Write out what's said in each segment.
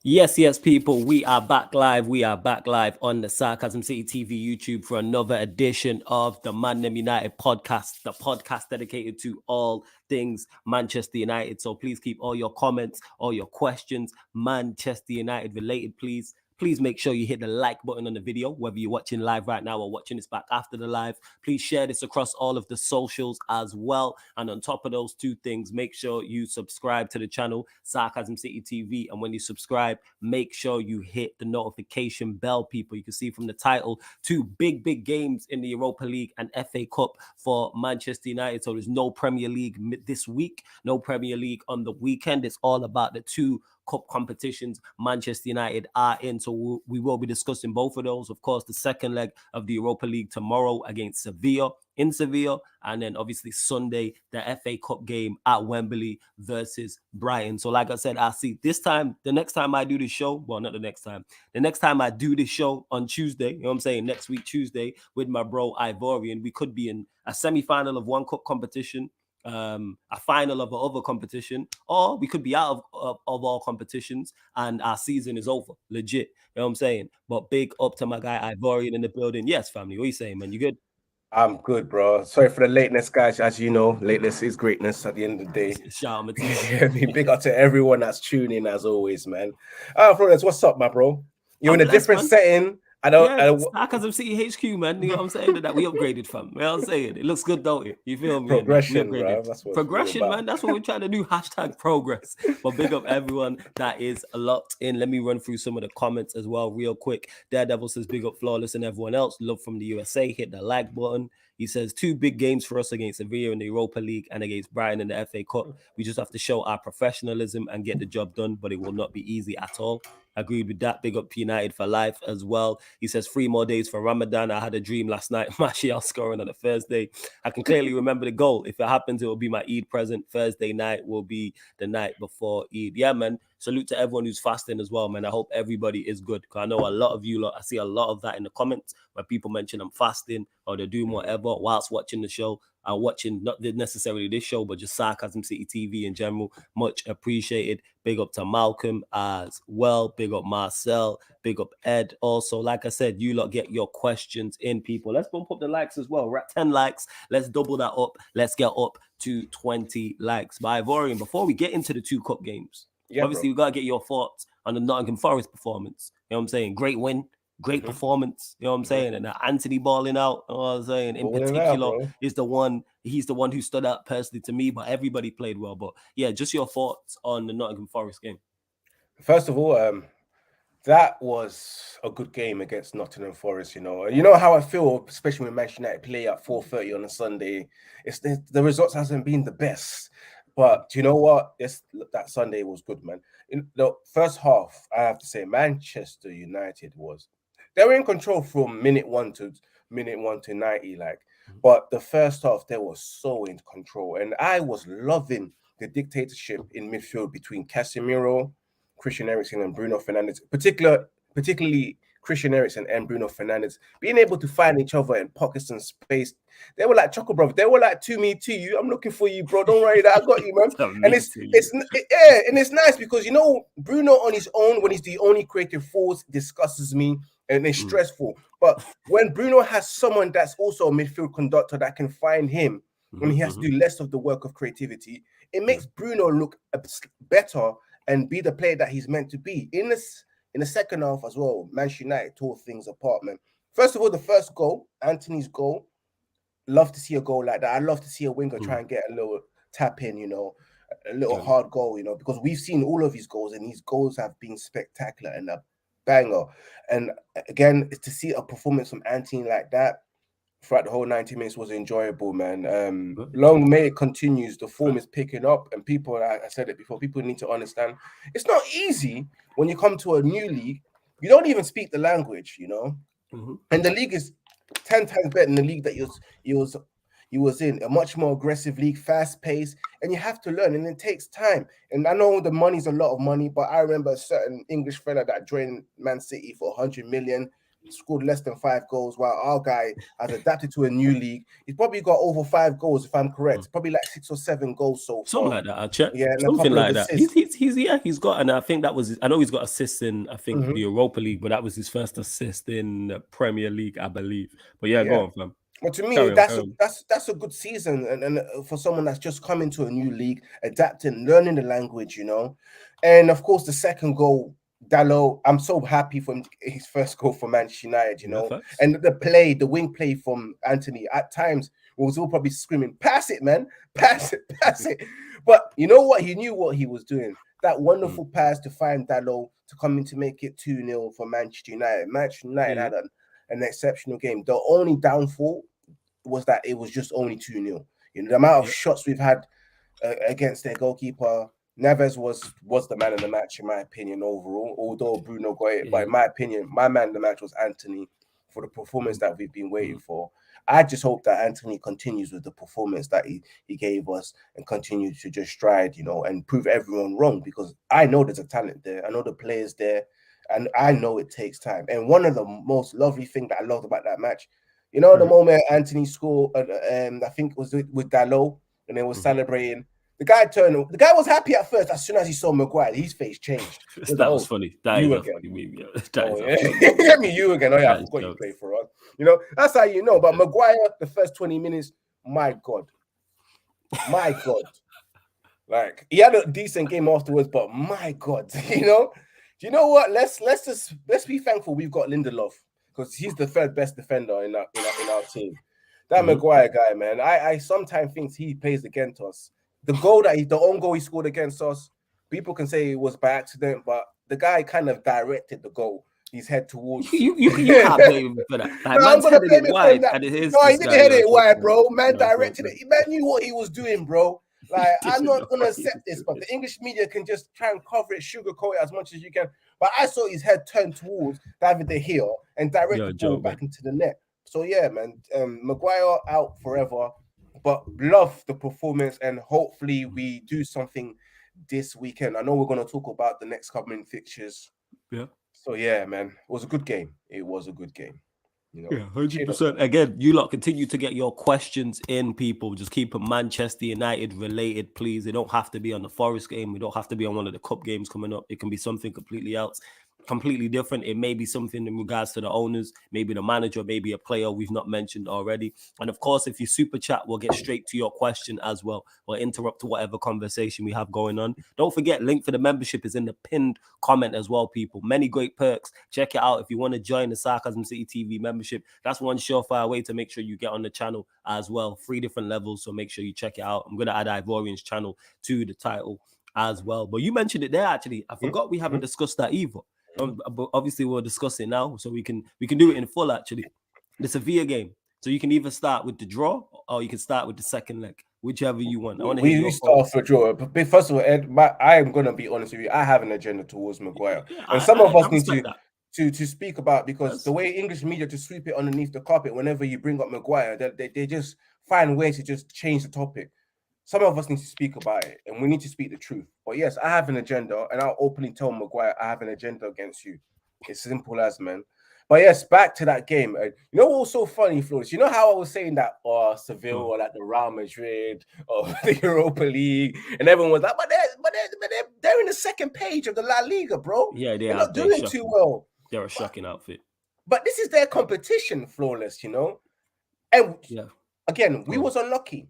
Yes, people. We are back live. We are back live on the Sarcasm City TV YouTube for another edition of the ManDem United podcast, the podcast dedicated to all things Manchester United. So please keep all your comments, all your questions, Manchester United related, please. Please make sure you hit the like button on the video, whether you're watching live right now or watching this back after the live. Please share this across all of the socials as well. And on top of those two things, make sure you subscribe to the channel, Sarcasm City TV. And when you subscribe, make sure you hit the notification bell, people. You can see from the title, two big games in the Europa League and FA Cup for Manchester United. So there's no Premier League this week, no Premier League on the weekend. It's all about the two cup competitions Manchester United are in. So we will be discussing both of those. Of course, the second leg of the Europa League tomorrow against Sevilla in Sevilla, and then obviously Sunday, the FA Cup game at Wembley versus Brighton. So like I said, I'll see this time, the next time I do this show, well, not the next time, the next time I do this show on Tuesday, you know what I'm saying, next week, Tuesday, with my bro Ivorian, we could be in a semi-final of one cup competition, a final of another competition, or we could be out of all competitions and our season is over, legit. You know what I'm saying? But big up to my guy Ivorian in the building. Yes, family, what are you saying, man? You good? I'm good, bro. Sorry for the lateness, guys. As you know, lateness is greatness at the end of the day. Shout out, Matisse. Big up to everyone that's tuning in, as always, man. Florence, what's up, my bro? You're I'm in a blessed, different man. setting. Sarcasm City HQ, man. You know what I'm saying? That we upgraded, fam. You know what I'm saying? It looks good, don't it? You feel me? Progression, We bro. upgraded. That's what Progression, man. That's what we're trying to do. Hashtag progress. But big up everyone that is locked in. Let me run through some of the comments as well, real quick. Daredevil says, big up Flawless and everyone else. Love from the USA. Hit the like button. He says, two big games for us against Sevilla in the Europa League and against Brighton in the FA Cup. We just have to show our professionalism and get the job done, but it will not be easy at all. Agreed with that. Big up United for life as well. He says 3 more days for Ramadan. I had a dream last night. Martial scoring on a Thursday. I can clearly remember the goal. If it happens, it will be my Eid present. Thursday night will be the night before Eid. Yeah, man. Salute to everyone who's fasting as well, man. I hope everybody is good. Because I know a lot of you lot, I see a lot of that in the comments where people mention I'm fasting or they're doing whatever whilst watching the show. I'm watching not necessarily this show, but just Sarcasm City TV in general. Much appreciated. Big up to Malcolm as well. Big up Marcel. Big up Ed. Also, like I said, you lot get your questions in, people. Let's bump up the likes as well. We're at 10 likes. Let's double that up. Let's get up to 20 likes. By Ivorian, before we get into the two cup games, obviously, we got to get your thoughts on the Nottingham Forest performance. You know what I'm saying? Great win. Great performance, you know what I'm saying? And Anthony balling out, you know what I'm saying? In particular, he's the one who stood out personally to me, but everybody played well. But yeah, just your thoughts on the Nottingham Forest game. First of all, that was a good game against Nottingham Forest. You know how I feel, especially when Manchester United play at 4:30 on a Sunday. It's the results hasn't been the best, but you know what? That Sunday was good, man. In the first half, I have to say, Manchester United they were in control from minute 1 to 90, like. But the first half, they were so in control, and I was loving the dictatorship in midfield between Casemiro, Christian Eriksen, and Bruno Fernandes, particularly Christian Eriksen and Bruno Fernandes, being able to find each other in pockets and space. They were like Choco, bro. They were like, to me, to you. I'm looking for you, bro. Don't worry, that I got you, man. And it's nice because Bruno on his own, when he's the only creative force, disgusts me and it's stressful. But when Bruno has someone that's also a midfield conductor that can find him, and he has to do less of the work of creativity, it makes Bruno look better and be the player that he's meant to be. In the second half as well, Manchester United tore things apart, man. First of all, the first goal, Anthony's goal, love to see a goal like that. I'd love to see a winger try and get a little tap in, a little hard goal, because we've seen all of his goals, and his goals have been spectacular and a banger. And again, to see a performance from Anthony like that throughout the whole 90 minutes was enjoyable, man. Long may it continues. The form is picking up, and people, I said it before, people need to understand it's not easy when you come to a new league. You don't even speak the language, and the league is 10 times better than the league that you was in. A much more aggressive league, fast paced, and you have to learn, and it takes time. And I know the money's a lot of money, but I remember a certain English fella that joined Man City for 100 million. scored less than 5 goals, while our guy has adapted to a new league. He's probably got over 5 goals, if I'm correct. Probably like 6 or 7 goals so Something far. like that. I checked. Yeah, and a Something couple of like that. assists. He's got, and I think that was. I know he's got assists in. I think Mhm. the Europa League, but that was his first assist in the Premier League, I believe. But yeah, Yeah. go on, fam. Well, to me, Carry on, carry on. that's a good season, and for someone that's just come into a new league, adapting, learning the language, you know. And of course, the second goal, Dalot, I'm so happy for his first goal for Manchester United, you Yeah, know. facts. And the wing play from Anthony at times was all probably screaming, "Pass it, man, pass it, pass it." But you know what? He knew what he was doing. That wonderful pass to find Dalot to come in to make it 2-0 for Manchester United. Manchester United had an exceptional game. The only downfall was that it was just only 2-0. You know, the amount of shots we've had against their goalkeeper, Neves was the man of the match, in my opinion, overall, although Bruno got it. But in my opinion, my man of the match was Anthony for the performance that we've been waiting for. I just hope that Anthony continues with the performance that he gave us and continues to just stride, you know, and prove everyone wrong, because I know there's a talent there. I know the players there, and I know it takes time. And one of the most lovely things that I loved about that match, you know, the moment Anthony scored, I think it was with Dalot, and they were celebrating. The guy was happy at first. As soon as he saw Maguire, his face changed. That was funny. That is a funny meme. Yeah. That is a funny. I mean, you again. Oh yeah, I forgot you played for us. You know, that's how you know. But Maguire, the first 20 minutes, my God. Like, he had a decent game afterwards, but my God, you know. Do you know what? Let's be thankful we've got Lindelof, because he's the third best defender in our team. That Maguire guy, man, I sometimes think he plays against us. The own goal he scored against us, people can say it was by accident, but the guy kind of directed the goal. His head towards. You can't blame him for that. Like, no, I'm gonna blame him for that. No, he didn't hit it wide, bro. Man directed it. Man knew what he was doing, bro. Like, I'm not gonna accept this, but the English media can just try and cover it, sugarcoat it as much as you can. But I saw his head turn towards David De Gea and direct the ball back into the net. So yeah, man, Maguire out forever, but love the performance, and hopefully we do something this weekend. I know we're gonna talk about the next coming fixtures. Yeah. So yeah, man, it was a good game. It was a good game. You know, yeah, 100%. Again, you lot continue to get your questions in, people. Just keep it Manchester United related, please. They don't have to be on the Forest game. We don't have to be on one of the cup games coming up. It can be something completely else, completely different. It may be something in regards to the owners, maybe the manager, maybe a player we've not mentioned already. And of course, if you super chat, we'll get straight to your question as well. We'll interrupt to whatever conversation we have going on. Don't forget, link for the membership is in the pinned comment as well, people. Many great perks. Check it out if you want to join the Sarcasm City TV membership. That's one surefire way to make sure you get on the channel as well. 3 different levels, so make sure you check it out. I'm going to add Ivorian's channel to the title as well. But you mentioned it there, actually. I forgot we haven't discussed that either. But obviously we'll discuss it now, so we can do it in full, actually. The Sevilla game. So you can either start with the draw, or you can start with the second leg, whichever you want. I want to hear your start for draw. But first of all, Ed, I am gonna be honest with you. I have an agenda towards Maguire, and some of us need to speak about, because the way English media just sweep it underneath the carpet whenever you bring up Maguire, they just find ways to just change the topic. Some of us need to speak about it, and we need to speak the truth. But yes, I have an agenda, and I'll openly tell Maguire I have an agenda against you. It's simple as, man. But yes, back to that game. You know what was so funny, Flores? You know how I was saying that Sevilla or like the Real Madrid or the Europa League, and everyone was like, but they're in the second page of the La Liga, bro. Yeah, they're not doing too well. They're a shocking outfit. But this is their competition, Flawless, you know? And again, we was unlucky.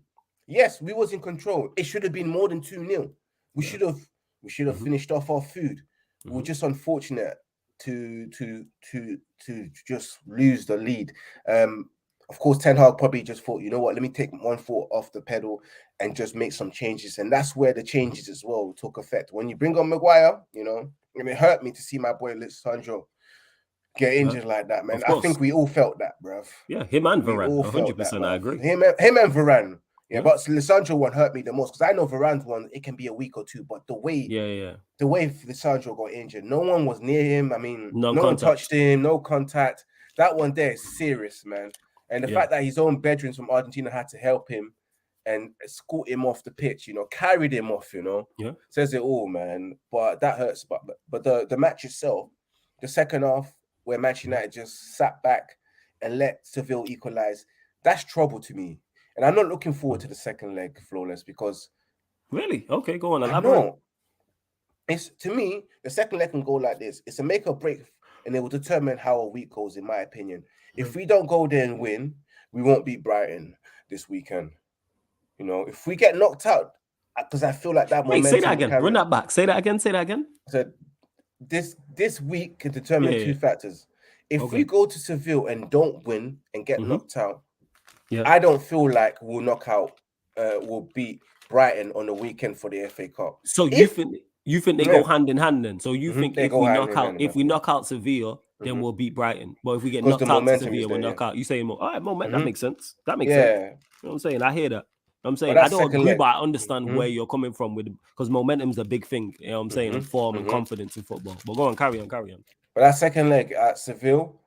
Yes, we was in control. It should have been more than 2-0. We should have finished off our food. We were just unfortunate to just lose the lead. Of course, Ten Hag probably just thought, you know what, let me take one foot off the pedal and just make some changes. And that's where the changes as well took effect. When you bring on Maguire, you know, and it hurt me to see my boy Sancho get injured like that, man. I think we all felt that, bruv. Yeah, him and Varane, 100%, I agree. Him and Varane. Yeah, but Lisandro one hurt me the most, because I know Varane's one, it can be a week or two, but the way Lisandro got injured, no one was near him. I mean, no one touched him, no contact. That one there is serious, man. And the fact that his own veterans from Argentina had to help him and escort him off the pitch, you know, carried him off, you know, says it all, man. But that hurts. But the match itself, the second half, where Manchester United just sat back and let Seville equalize. That's trouble to me. And I'm not looking forward to the second leg, Flawless, because Really? Okay, go on, I elaborate. know it's, to me, the second leg can go like this. It's a make or break, and it will determine how a week goes, in my opinion. If we don't go there and win, we won't beat Brighton this weekend. You know, if we get knocked out, because I feel like that Wait, momentum say that will again. carry Run on. that back. Say that again. Say that again. So this week can determine Yeah, two yeah. factors. If Okay. we go to Seville and don't win and get knocked out, Yeah. I don't feel like we'll knock out, we'll beat Brighton on the weekend for the FA Cup. So If you think they yeah, go hand in hand then? So you think they if go we hand knock in out hand, if we man. knock out Sevilla, then we'll beat Brighton. But if we get Because the knocked out to momentum is Sevilla, we'll there, knock yeah. out. You saying, all right, moment, that makes sense. That makes Yeah. sense. You know what I'm saying? I hear that. I'm saying But I that's don't second agree, leg. but I understand where you're coming from with because momentum's a big thing. You know what I'm saying? And form and confidence in football. But go on, carry on. But that second leg at Seville,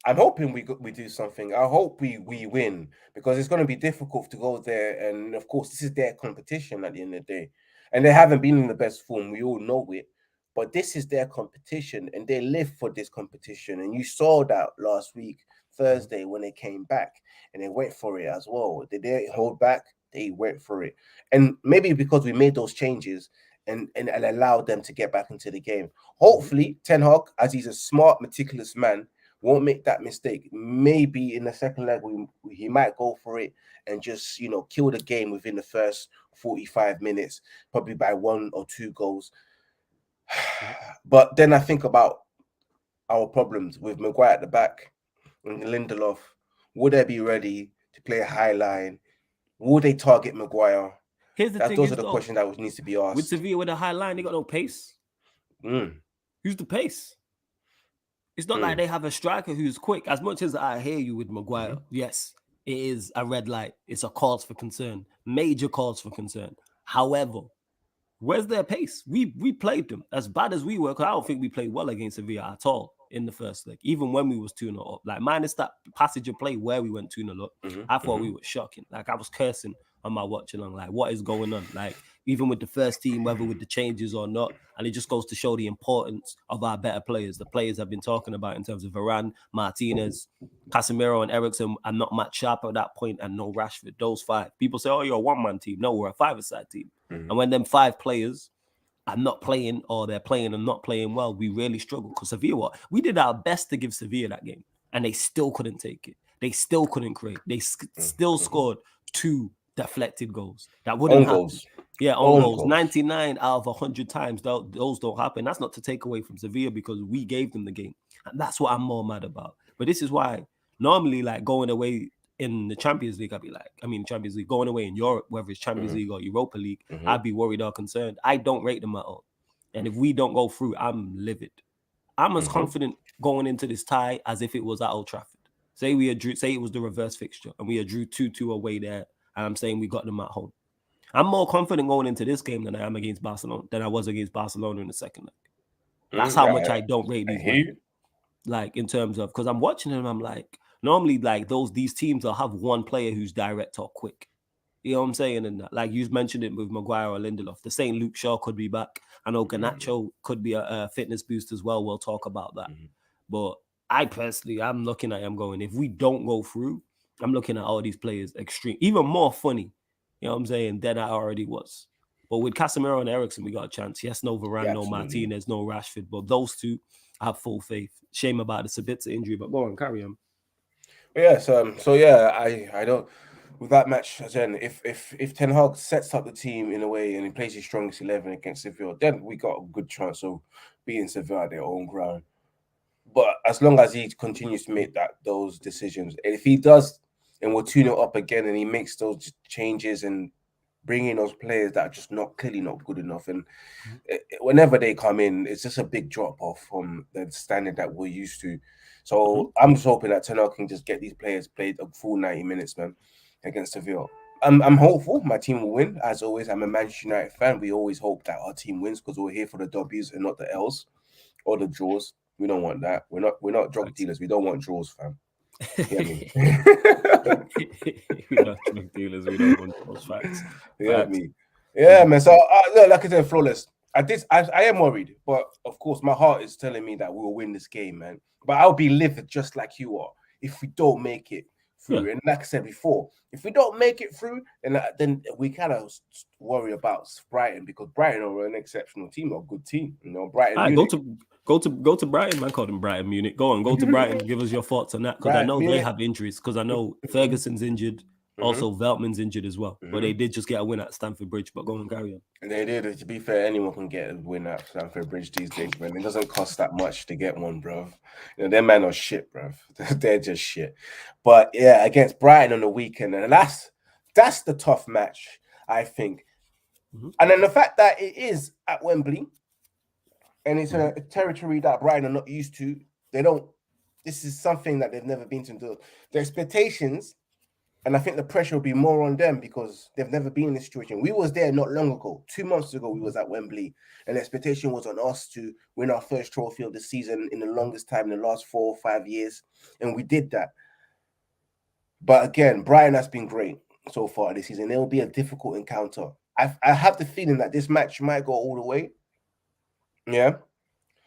I'm hoping we do something. I hope we win, because it's going to be difficult to go there, and of course this is their competition at the end of the day, and they haven't been in the best form. We all know it, but this is their competition, and they live for this competition. And you saw that last week, Thursday, when they came back and they went for it as well. They didn't hold back; they went for it, and maybe because we made those changes and allowed them to get back into the game. Hopefully, Ten Hag, as he's a smart, meticulous man, won't make that mistake. Maybe in the second leg, he might go for it and just, kill the game within the first 45 minutes, probably by 1 or 2 goals. But then I think about our problems with Maguire at the back and Lindelof. Would they be ready to play a high line? Would they target Maguire? Here's the thing: those are the questions that needs to be asked. With Sevilla with a high line, they got no pace. Who's the pace? It's not like they have a striker who's quick. As much as I hear you with Maguire, yes, it is a red light. It's a cause for concern, major cause for concern. However, where's their pace? We played them as bad as we were, because I don't think we played well against Sevilla at all in the first leg, even when we was 2-0 up. Like, minus that passage of play where we went 2-0 up, I thought we were shocking. Like, I was cursing on my watch along, like, what is going on? Like, even with the first team, whether with the changes or not, and it just goes to show the importance of our better players, the players I've been talking about in terms of Varane, Martinez, Casemiro, and Eriksen are not much sharper at that point, and no Rashford. Those 5. People say, oh, you're a one-man team. No, we're a 5-a-side team. And when them 5 players are not playing, or they're playing and not playing well, we really struggle. Because Sevilla, we did our best to give Sevilla that game, and they still couldn't take it. They still couldn't create. They still scored 2 deflected goals. That wouldn't happen. Goals. Yeah, own goals. 99 out of 100 times, those don't happen. That's not to take away from Sevilla, because we gave them the game. And that's what I'm more mad about. But this is why, normally, like, going away in the Champions League, Champions League, going away in Europe, whether it's Champions League or Europa League, I'd be worried or concerned. I don't rate them at all. And if we don't go through, I'm livid. I'm as confident going into this tie as if it was at Old Trafford. Say it was the reverse fixture, and we drew 2-2 away there, and I'm saying we got them at home. I'm more confident going into this game than I am against Barcelona, than I was against Barcelona in the second leg. That's how much I don't rate these men. Like, in terms of, because I'm watching them, I'm like, normally, like, these teams will have one player who's direct or quick. You know what I'm saying? And like you mentioned it with Maguire or Lindelof. The same Luke Shaw could be back. I know Garnacho could be a fitness boost as well. We'll talk about that. But I personally, I'm looking at him going, if we don't go through, I'm looking at all these players extreme, even more funny, you know what I'm saying, than I already was. But with Casemiro and Eriksen, we got a chance. Yes, no Varane, no Martinez, no Rashford, but those 2, I have full faith. Shame about the Sabitzer injury, but go on, carry on. Yes, so yeah, I don't, with that match again, if Ten Hag sets up the team in a way and he plays his strongest 11 against Sevilla, then we got a good chance of beating Sevilla at their own ground. But as long as he continues to make those decisions, and if he does, and we're 2-0 up again, and he makes those changes and bring in those players that are just clearly not good enough, and whenever they come in, it's just a big drop off from the standard that we're used to. So I'm just hoping that Ten Hag can just get these players played a full 90 minutes, man, against Sevilla. I'm hopeful my team will win. As always, I'm a Manchester United fan. We always hope that our team wins because we're here for the W's and not the L's or the draws. We don't want that. We're not drug dealers. We don't want draws, fam. You know me? We're not drug dealers. We don't want draws. Facts. You know me? Yeah, man. So look, like I said, Flawless. I am worried, but of course, my heart is telling me that we'll win this game, man. But I'll be livid just like you are if we don't make it through. Yeah. And like I said before, if we don't make it through, then we kind of worry about Brighton, because Brighton are an exceptional team, or a good team. You know, Brighton All right, Munich. go to Brighton. Man called him Brighton Munich. Go to Brighton. Give us your thoughts on that, because I Brighton know they Munich. have injuries. Because I know Ferguson's injured. Also, Veltman's injured as well. But they did just get a win at Stamford Bridge. But go on, carry on. And they did. To be fair, anyone can get a win at Stamford Bridge these days, man. It doesn't cost that much to get one, bro. You know, them men are shit, bro. They're just shit. But yeah, against Brighton on the weekend, and that's the tough match, I think. And then the fact that it is at Wembley, and it's a territory that Brighton are not used to. This is something that they've never been to do. The expectations, and I think the pressure will be more on them because they've never been in this situation. We was there not long ago. 2 months ago, we was at Wembley, and the expectation was on us to win our first trophy of the season in the longest time in the last 4 or 5 years, and we did that. But again, Brighton has been great so far this season. It will be a difficult encounter. I have the feeling that this match might go all the way. Yeah.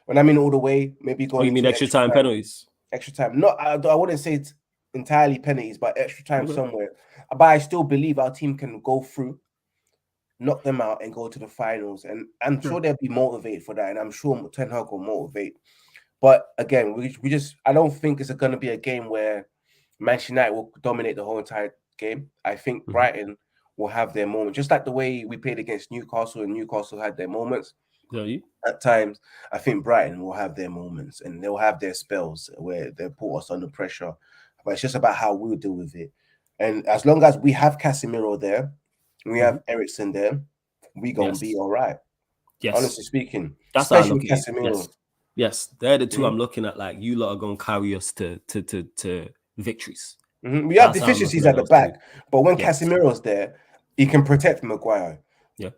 When I mean all the way, maybe going. Oh, you mean extra time penalties? Extra time. Not, I wouldn't say it's entirely penalties, but extra time somewhere. But I still believe our team can go through, knock them out, and go to the finals. And I'm sure they'll be motivated for that. And I'm sure Ten Hag will motivate. But again, I don't think it's going to be a game where Manchester United will dominate the whole entire game. I think Brighton will have their moment, just like the way we played against Newcastle, and Newcastle had their moments. At times, I think Brighton will have their moments, and they'll have their spells where they put us under pressure. But it's just about how we'll deal with it. And as long as we have Casemiro there, we have Eriksen there, we're going to be all right. Yes. Honestly speaking. That's especially with Casemiro. Yes. They're the two I'm looking at. Like, you lot are going to carry us to victories. We have deficiencies at the back, but when Casemiro's there, he can protect Maguire. Yeah.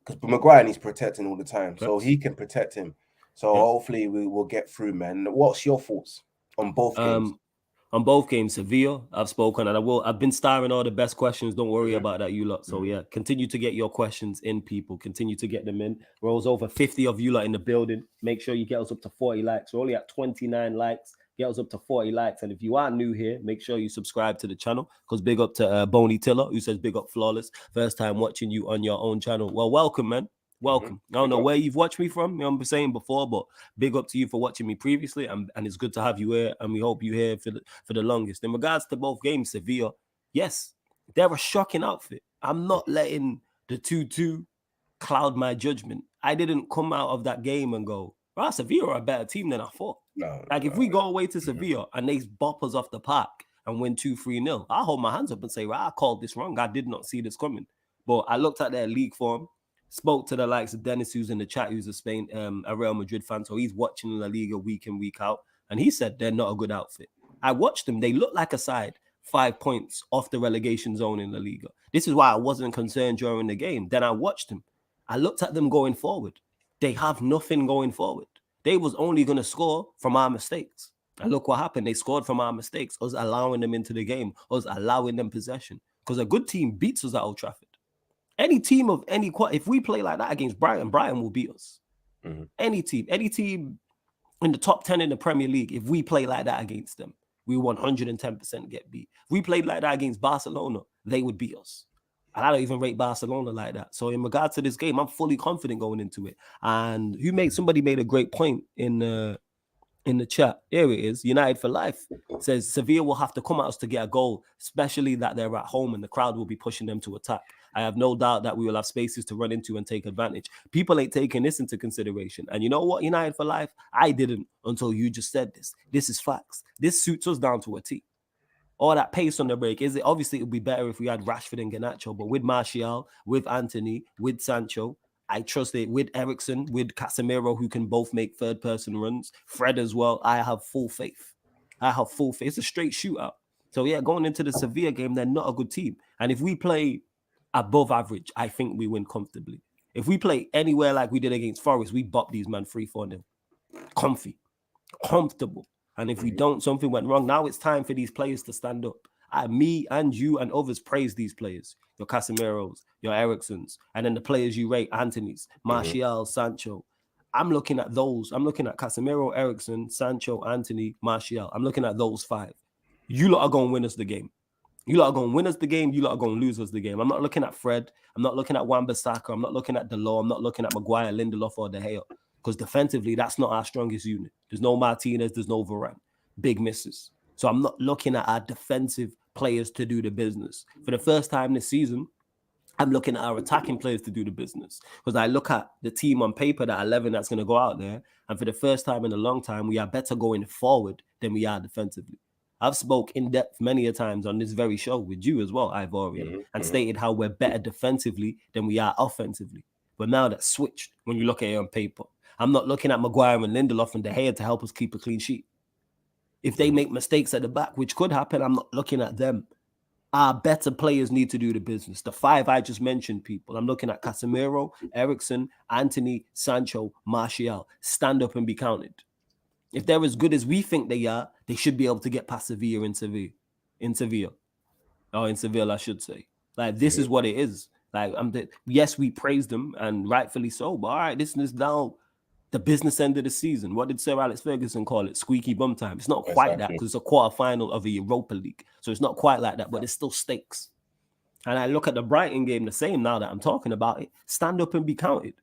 Because Maguire needs protecting all the time, so he can protect him. So hopefully we will get through, man. What's your thoughts on both games? On both games, Sevilla, I've spoken, and I've been starring all the best questions. Don't worry about that, you lot. So yeah, continue to get your questions in, people. Continue to get them in. Rolls over 50 of you lot in the building. Make sure you get us up to 40 likes. We're only at 29 likes. Get us up to 40 likes. And if you are new here, make sure you subscribe to the channel, because big up to Boney Tiller, who says big up Flawless. First time watching you on your own channel. Well, welcome, man. Welcome. I don't know where you've watched me from, I'm saying before, but big up to you for watching me previously, and it's good to have you here, and we hope you're here for the longest. In regards to both games, Sevilla, yes, they're a shocking outfit. I'm not letting the 2-2 cloud my judgment. I didn't come out of that game and go, well, Sevilla are a better team than I thought. If we go away to Sevilla and they bop us off the park and win 2-3-0, I'll hold my hands up and say, well, I called this wrong. I did not see this coming. But I looked at their league form, spoke to the likes of Dennis, who's in the chat, who's a Real Madrid fan, so he's watching La Liga week in, week out, and he said they're not a good outfit. I watched them. They look like a side 5 points off the relegation zone in La Liga. This is why I wasn't concerned during the game. Then I watched them. I looked at them going forward. They have nothing going forward. They was only going to score from our mistakes. And look what happened. They scored from our mistakes, us allowing them into the game, us allowing them possession. Because a good team beats us at Old Trafford. Any team of any quality, if we play like that against Brighton, Brighton will beat us. Any team in the top 10 in the Premier League, if we play like that against them, we 110% get beat. If we played like that against Barcelona, they would beat us. And I don't even rate Barcelona like that. So in regards to this game, I'm fully confident going into it. And somebody made a great point in the chat. Here it is. United for Life says Sevilla will have to come at us to get a goal, especially that they're at home and the crowd will be pushing them to attack. I have no doubt that we will have spaces to run into and take advantage. People ain't taking this into consideration. And you know what, United for Life? I didn't until you just said this. This is facts. This suits us down to a T. All that pace on the break. Obviously it would be better if we had Rashford and Garnacho, but with Martial, with Anthony, with Sancho, I trust it, with Eriksen, with Casemiro, who can both make third-person runs, Fred as well. I have full faith. It's a straight shootout. So yeah, going into the Sevilla game, they're not a good team. And if we play above average, I think we win comfortably. If we play anywhere like we did against Forest, we bop these man 3-4-0. Comfortable. And if we don't, something went wrong. Now it's time for these players to stand up. Me and you and others praise these players. Your Casemiros, your Ericssons, and then the players you rate, Anthony's, Martial, Sancho. I'm looking at those. I'm looking at Casemiro, Ericsson, Sancho, Anthony, Martial. I'm looking at those 5. You lot are going to win us the game. You lot are going to win us the game. You lot are going to lose us the game. I'm not looking at Fred. I'm not looking at Wan-Bissaka. I'm not looking at Delors. I'm not looking at Maguire, Lindelof, or De Gea. Because defensively, that's not our strongest unit. There's no Martinez. There's no Varane. Big misses. So I'm not looking at our defensive players to do the business. For the first time this season, I'm looking at our attacking players to do the business. Because I look at the team on paper, that 11 that's going to go out there, and for the first time in a long time, we are better going forward than we are defensively. I've spoke in depth many a times on this very show with you as well, Ivorian, and stated how we're better defensively than we are offensively. But now that's switched when you look at it on paper. I'm not looking at Maguire and Lindelof and De Gea to help us keep a clean sheet. If they make mistakes at the back, which could happen, I'm not looking at them. Our better players need to do the business. The 5 I just mentioned, people. I'm looking at Casemiro, Ericsson, Anthony, Sancho, Martial. Stand up and be counted. If they're as good as we think they are, they should be able to get past Sevilla in Sevilla. Or in Seville, I should say. Like, this is what it is. Like, yes, we praise them, and rightfully so. But all right, this is now the business end of the season. What did Sir Alex Ferguson call it? Squeaky bum time. It's not quite that, because it's a quarterfinal of a Europa League. So it's not quite like that, but it's still stakes. And I look at the Brighton game the same now that I'm talking about it. Stand up and be counted.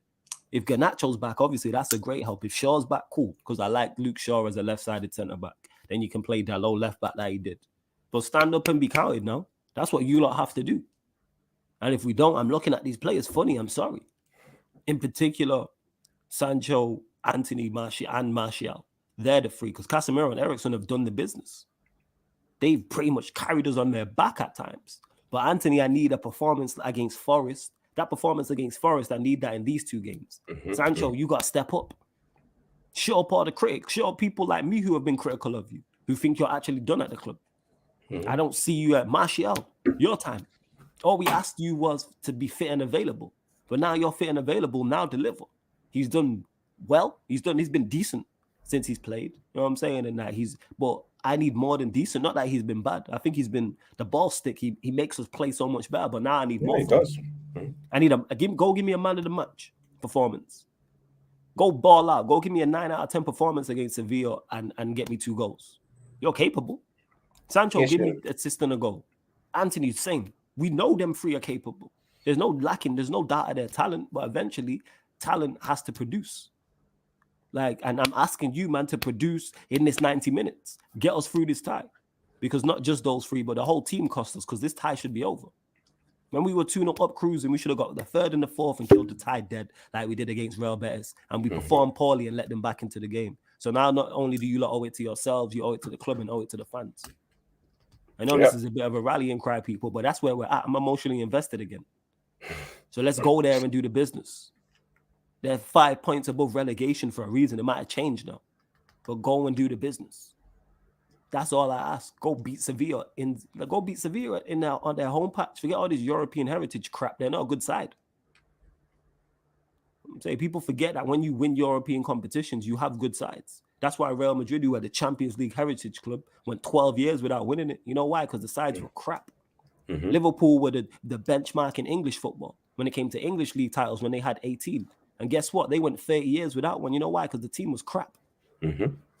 If Garnacho's back, obviously that's a great help. If Shaw's back, cool, because I like Luke Shaw as a left-sided centre-back. Then you can play that low left-back that he did. But stand up and be counted now. That's what you lot have to do. And if we don't, I'm looking at these players funny. I'm sorry. In particular, Sancho, Anthony, Martial. They're the 3, because Casemiro and Ericsson have done the business. They've pretty much carried us on their back at times. But Anthony, I need a performance against Forest. That performance against Forest, I need that in these 2 games. Sancho, you got to step up. Shut up all the critics. Shut up people like me who have been critical of you, who think you're actually done at the club. I don't see you at Martial. Your time. All we asked you was to be fit and available. But now you're fit and available. Now deliver. He's done well. He's been decent since he's played. You know what I'm saying? And that but I need more than decent. Not that he's been bad. I think he's been the ball stick. He makes us play so much better. But now I need more. He does. I need go give me a man of the match performance. Go ball out. Go give me a 9 out of 10 performance against Sevilla and get me 2 goals. You're capable. Sancho, give me assist and a goal. Anthony, same. We know them 3 are capable. There's no lacking. There's no doubt of their talent. But eventually, talent has to produce. Like, and I'm asking you, man, to produce in this 90 minutes. Get us through this tie. Because not just those 3, but the whole team cost us, because this tie should be over. When we were 2-0 up cruising, we should have got the 3rd and the 4th and killed the tie dead like we did against Real Betis. And we performed poorly and let them back into the game. So now not only do you lot owe it to yourselves, you owe it to the club and owe it to the fans. I know this is a bit of a rallying cry, people, but that's where we're at. I'm emotionally invested again. So let's go there and do the business. They're 5 points above relegation for a reason. It might have changed now. But go and do the business. That's all I ask. Go beat Sevilla on their home patch. Forget all this European heritage crap. They're not a good side. I'm saying people forget that when you win European competitions, you have good sides. That's why Real Madrid, who had the Champions League heritage club, went 12 years without winning it. You know why? Because the sides were crap. Liverpool were the benchmark in English football when it came to English league titles when they had 18. And guess what? They went 30 years without one. You know why? Because the team was crap.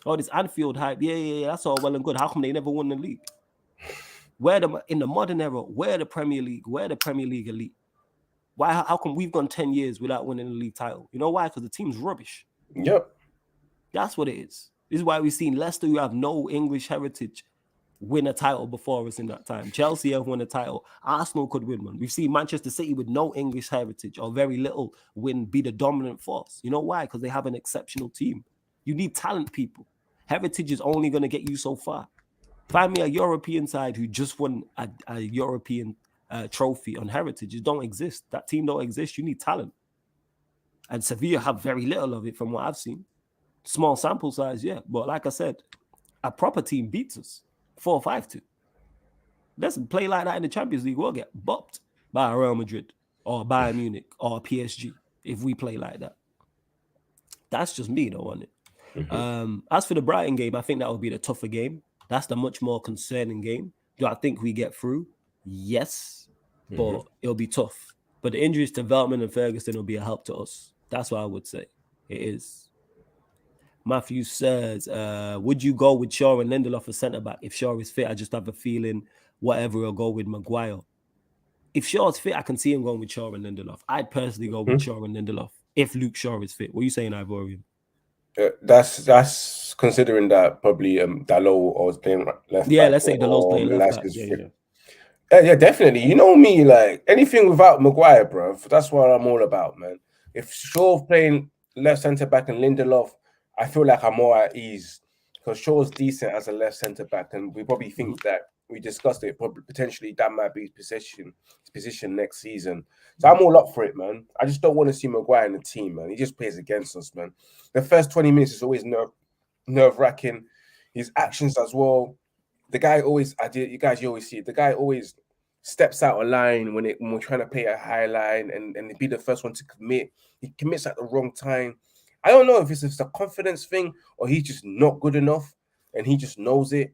Oh, this Anfield hype. Yeah, that's all well and good. How come they never won the league? In the modern era, where the Premier League? Where the Premier League elite? Why? How come we've gone 10 years without winning the league title? You know why? Because the team's rubbish. Yep. That's what it is. This is why we've seen Leicester, who have no English heritage, win a title before us in that time. Chelsea have won a title. Arsenal could win one. We've seen Manchester City with no English heritage or very little be the dominant force. You know why? Because they have an exceptional team. You need talent, people. Heritage is only going to get you so far. Find me a European side who just won a European trophy on heritage. It don't exist. That team don't exist. You need talent. And Sevilla have very little of it from what I've seen. Small sample size, yeah. But like I said, a proper team beats us 4-5-2. Let's play like that in the Champions League. We'll get bopped by Real Madrid or Bayern Munich or PSG if we play like that. That's just me, though, on it. As for the Brighton game, I think that would be the tougher game. That's the much more concerning game Do I think we get through? Yes, Mm-hmm. but it'll be tough. But the injuries to Veltman and Ferguson will be a help to us. That's what I would say. It is. Matthew says, would you go with Shaw and Lindelof as centre back? If Shaw is fit, I just have a feeling whatever will go with Maguire. If Shaw's fit, I can see him going with Shaw and Lindelof. I'd personally go with Shaw and Lindelof if Luke Shaw is fit. What are you saying, Ivorian? That's considering that probably Dalot was playing left Yeah, back let's say Dalot's or playing left back. Velasquez Yeah, fit. yeah. Yeah, definitely. You know me, like anything without Maguire, bro. That's what I'm all about, man. If Shaw's playing left centre back and Lindelof, I feel like I'm more at ease because Shaw's decent as a left centre back, and we probably think that we discussed it. Probably potentially that might be his position next season. So I'm all up for it, man. I just don't want to see Maguire in the team, man. He just plays against us, man. The first 20 minutes is always nerve wracking. His actions as well. The guy always, you always see it. The guy always steps out of line when we're trying to play a high line and be the first one to commit. He commits at the wrong time. I don't know if it's just a confidence thing or he's just not good enough and he just knows it,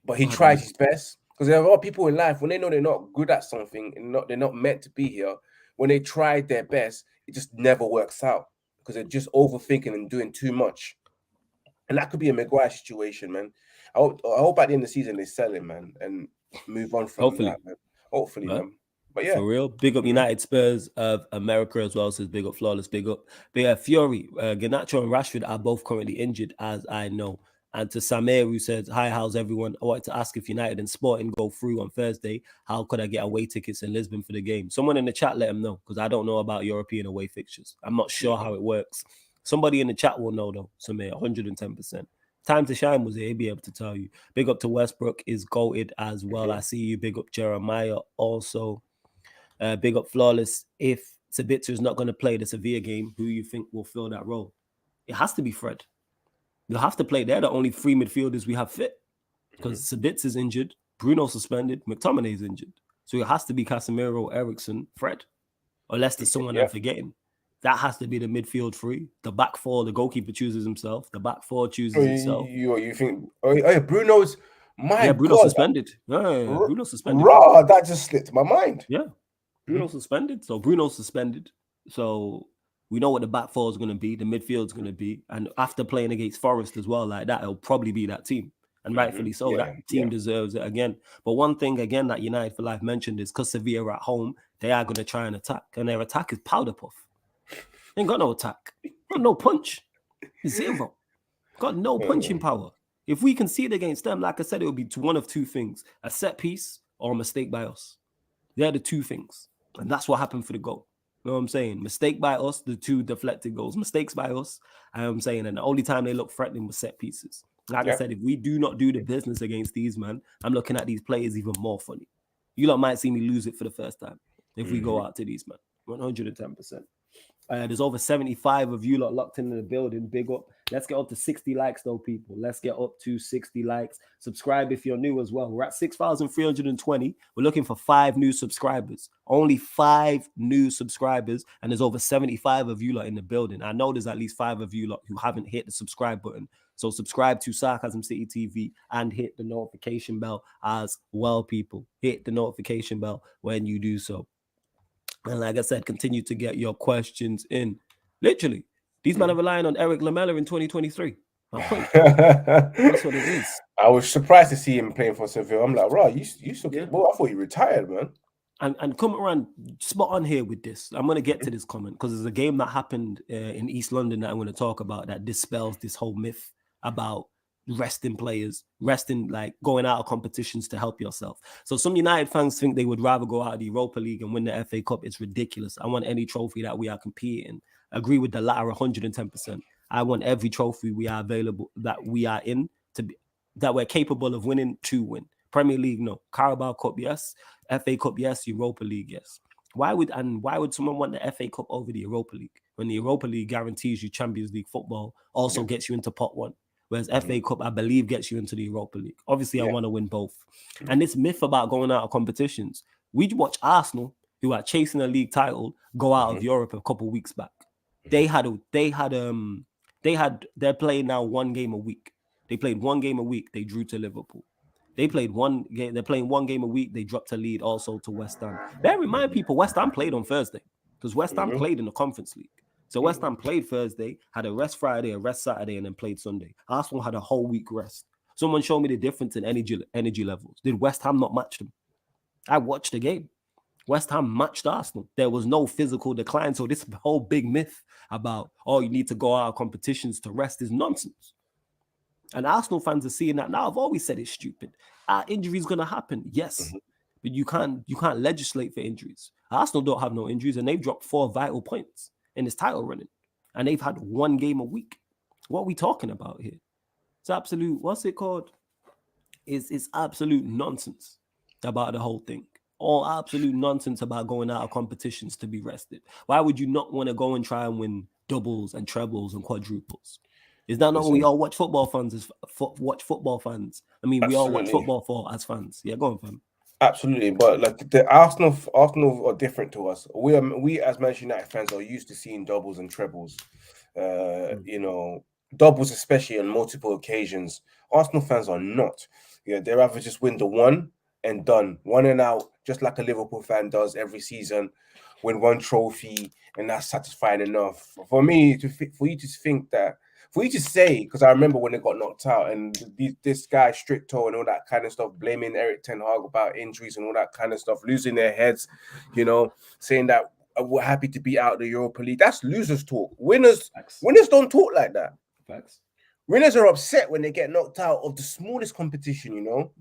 but he tries his best. Because there are a lot of people in life when they know they're not good at something and they're not meant to be here. When they try their best, it just never works out because they're just overthinking and doing too much. And that could be a Maguire situation, man. I hope at the end of the season they sell him, man, and move on from Hopefully. that, man. Hopefully, Right? man. But yeah. For real. Big up United Spurs of America as well. Says big up Flawless, big up. But yeah, Fury, Garnacho and Rashford are both currently injured, as I know. And to Samir, who says, hi, how's everyone? I wanted to ask if United and Sporting go through on Thursday, how could I get away tickets in Lisbon for the game? Someone in the chat let them know, because I don't know about European away fixtures. I'm not sure how it works. Somebody in the chat will know, though, Samir, 110%. Time to Shine was here, he'd be able to tell you. Big up to Westbrook is goated as well. I see you. Big up Jeremiah also. Big up Flawless. If Sabitzer is not going to play the Sevilla game, who you think will fill that role? It has to be Fred. You'll have to play. They're the only three midfielders we have fit because Sabitzer's injured, Bruno suspended, McTominay's injured. So it has to be Casemiro, Ericsson, Fred, unless there's someone I'm forgetting. That has to be the midfield three. The back four, the goalkeeper chooses himself. The back four chooses itself. You think? Oh, yeah, Bruno's. My Bruno God, suspended. Bruno suspended. Raw, that just slipped my mind. Yeah. Bruno suspended. So Bruno's suspended. So we know what the back four is going to be. The midfield's going to be. And after playing against Forest as well, like that, it'll probably be that team. And rightfully so. That team deserves it again. But one thing, again, that United for Life mentioned is because Sevilla are at home, they are going to try and attack. And their attack is powder puff. They ain't got no attack. Got no punch. Zero. Got no punching power. If we concede against them, like I said, it would be one of two things. A set piece or a mistake by us. They're the two things. And that's what happened for the goal. You know what I'm saying? Mistake by us, the two deflected goals. Mistakes by us, I'm saying. And the only time they look threatening was set pieces. Like I said, if we do not do the business against these, man, I'm looking at these players even more funny. You lot might see me lose it for the first time if we go out to these, man. 110%. There's over 75 of you lot locked in the building. Big up. Let's get up to 60 likes, though, people. Let's get up to 60 likes. Subscribe if you're new as well. We're at 6,320. We're looking for 5 new subscribers. Only 5 new subscribers. And there's over 75 of you lot in the building. I know there's at least 5 of you lot who haven't hit the subscribe button. So subscribe to Sarcasm City TV and hit the notification bell as well, people. Hit the notification bell when you do so. And like I said, continue to get your questions in. Literally, these men are relying on Eric Lamela in 2023. My point. That's what it is. I was surprised to see him playing for Sevilla. I'm like, right, you still get ball. I thought you retired, man. And come around, spot on here with this. I'm going to get to this comment because there's a game that happened in East London that I'm going to talk about that dispels this whole myth about resting players, like going out of competitions to help yourself. So some United fans think they would rather go out of the Europa League and win the FA Cup. It's ridiculous. I want any trophy that we are competing. Agree with the latter 110%. I want every trophy we are available, that we are in, to be, that we're capable of winning, to win. Premier League, no. Carabao Cup, yes. FA Cup, yes. Europa League, yes. Why would someone want the FA Cup over the Europa League when the Europa League guarantees you Champions League football, also gets you into pot 1? Whereas FA Cup, I believe, gets you into the Europa League. Obviously, I want to win both. And this myth about going out of competitions, we watch Arsenal, who are chasing a league title, go out of Europe a couple of weeks back. They're playing now 1 game a week. They played 1 game a week. They drew to Liverpool. They played one game. They're playing one game a week. They dropped a lead also to West Ham. Bear in mind, people, West Ham played on Thursday because West Ham played in the Conference League. So West Ham played Thursday, had a rest Friday, a rest Saturday, and then played Sunday. Arsenal had a whole week rest. Someone show me the difference in energy levels. Did West Ham not match them? I watched the game. West Ham matched Arsenal. There was no physical decline. So this whole big myth about, oh, you need to go out of competitions to rest is nonsense. And Arsenal fans are seeing that now. I've always said it's stupid. Injuries going to happen, yes, but you can't legislate for injuries. Arsenal don't have no injuries, and they've dropped 4 vital points in this title running, and they've had 1 game a week. What are we talking about here? It's absolute. What's it called? It's absolute nonsense about the whole thing. All absolute nonsense about going out of competitions to be rested. Why would you not want to go and try and win doubles and trebles and quadruples? Is that not what we all watch football fans watch football fans? I mean, we all watch football for as fans. Yeah, go on, fam. Absolutely, but like the Arsenal are different to us. We as Manchester United fans are used to seeing doubles and trebles. You know, doubles especially on multiple occasions. Arsenal fans are not. Yeah, they rather just win the one and done, one and out, just like a Liverpool fan does every season. Win 1 trophy, and that's satisfying enough for me for you to think that. For you to say, because I remember when they got knocked out and this guy Stricto and all that kind of stuff, blaming Eric Ten Hag about injuries and all that kind of stuff, losing their heads, you know, saying that we're happy to be out of the Europa League. That's losers talk. Winners don't talk like that. Facts. Winners are upset when they get knocked out of the smallest competition, you know.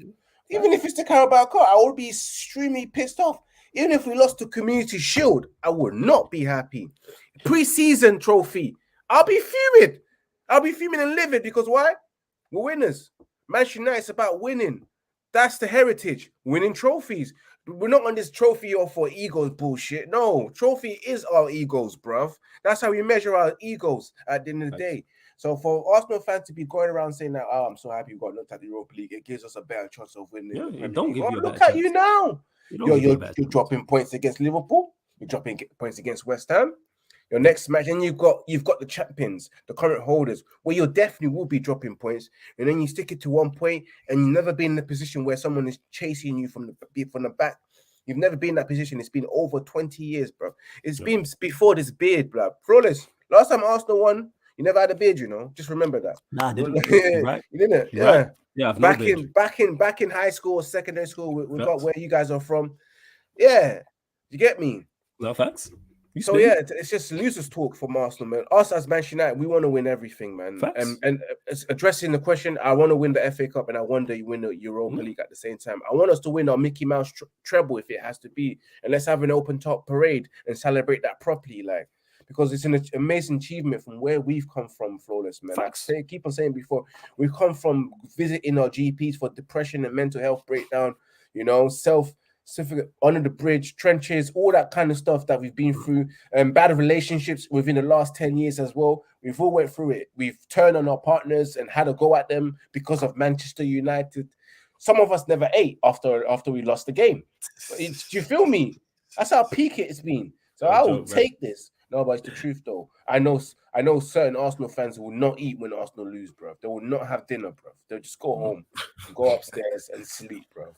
Even if it's the Carabao Cup, I would be extremely pissed off. Even if we lost the Community Shield, I would not be happy. Pre-season trophy, I'll be fuming. I'll be fuming and livid because why? We're winners. Manchester United's about winning. That's the heritage. Winning trophies. We're not on this trophy or for egos bullshit. No, trophy is our egos, bruv. That's how we measure our egos at the end of the day. So for Arsenal fans to be going around saying that, oh, I'm so happy we got looked at the Europa League, it gives us a better chance of winning. Yeah, don't give you a look better at you now. You're dropping points against Liverpool. You're dropping points against West Ham. Your next match, and you've got the champions, the current holders, where you definitely will be dropping points, and then you stick it to 1 point, and you've never been in a position where someone is chasing you from the back. You've never been in that position. It's been over 20 years, bro. It's been before this beard, bro. Flawless. Last time Arsenal won, you never had a beard, you know. Just remember that. Nah, I didn't. Right? You didn't. You're Yeah. Right. Yeah. I've back in high school or secondary school, we got where you guys are from. Yeah. You get me? No facts. So yeah, it's just losers talk from Arsenal, man. Us as Manchester United, we want to win everything, man. And addressing the question, I want to win the FA Cup and I want to win the Europa League at the same time. I want us to win our Mickey Mouse treble if it has to be, and let's have an open top parade and celebrate that properly, like, because it's an amazing achievement from where we've come from, Flawless, man. I keep on saying before, we've come from visiting our GPs for depression and mental health breakdown, you know, under the bridge, trenches, all that kind of stuff that we've been through, and bad relationships within the last 10 years as well. We've all went through it. We've turned on our partners and had a go at them because of Manchester United. Some of us never ate after we lost the game. Do you feel me? That's how peak it's been. So I will take this. No, but it's the truth though. I know certain Arsenal fans will not eat when Arsenal lose, bro. They will not have dinner, bro. They'll just go home, go upstairs and sleep, bro.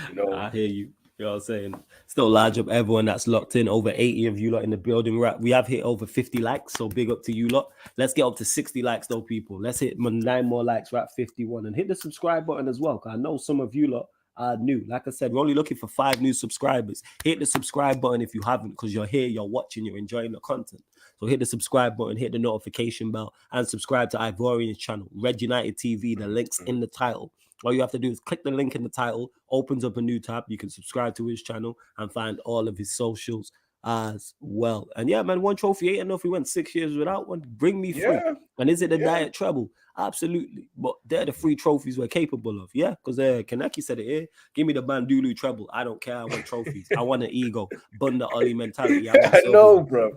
You know, I hear you. You know what I'm saying? Still large up everyone that's locked in. Over 80 of you lot in the building. We have hit over 50 likes, so big up to you lot. Let's get up to 60 likes though, people. Let's hit 9 more likes. We're at 51. And hit the subscribe button as well, because I know some of you lot are new. Like I said, we're only looking for 5 new subscribers. Hit the subscribe button if you haven't, because you're here, you're watching, you're enjoying the content. So hit the subscribe button, hit the notification bell, and subscribe to Ivorian's channel, Red United TV. The link's in the title. All you have to do is click the link in the title, opens up a new tab. You can subscribe to his channel and find all of his socials as well. And yeah, man, 1 trophy ain't enough. We went 6 years without one. Bring me 3. And is it the diet treble? Absolutely. But they're the 3 trophies we're capable of. Yeah, because Kaneki said it here. Give me the Bandulu treble. I don't care. I want trophies. I want an ego. Bunda Oli mentality. I know, bro.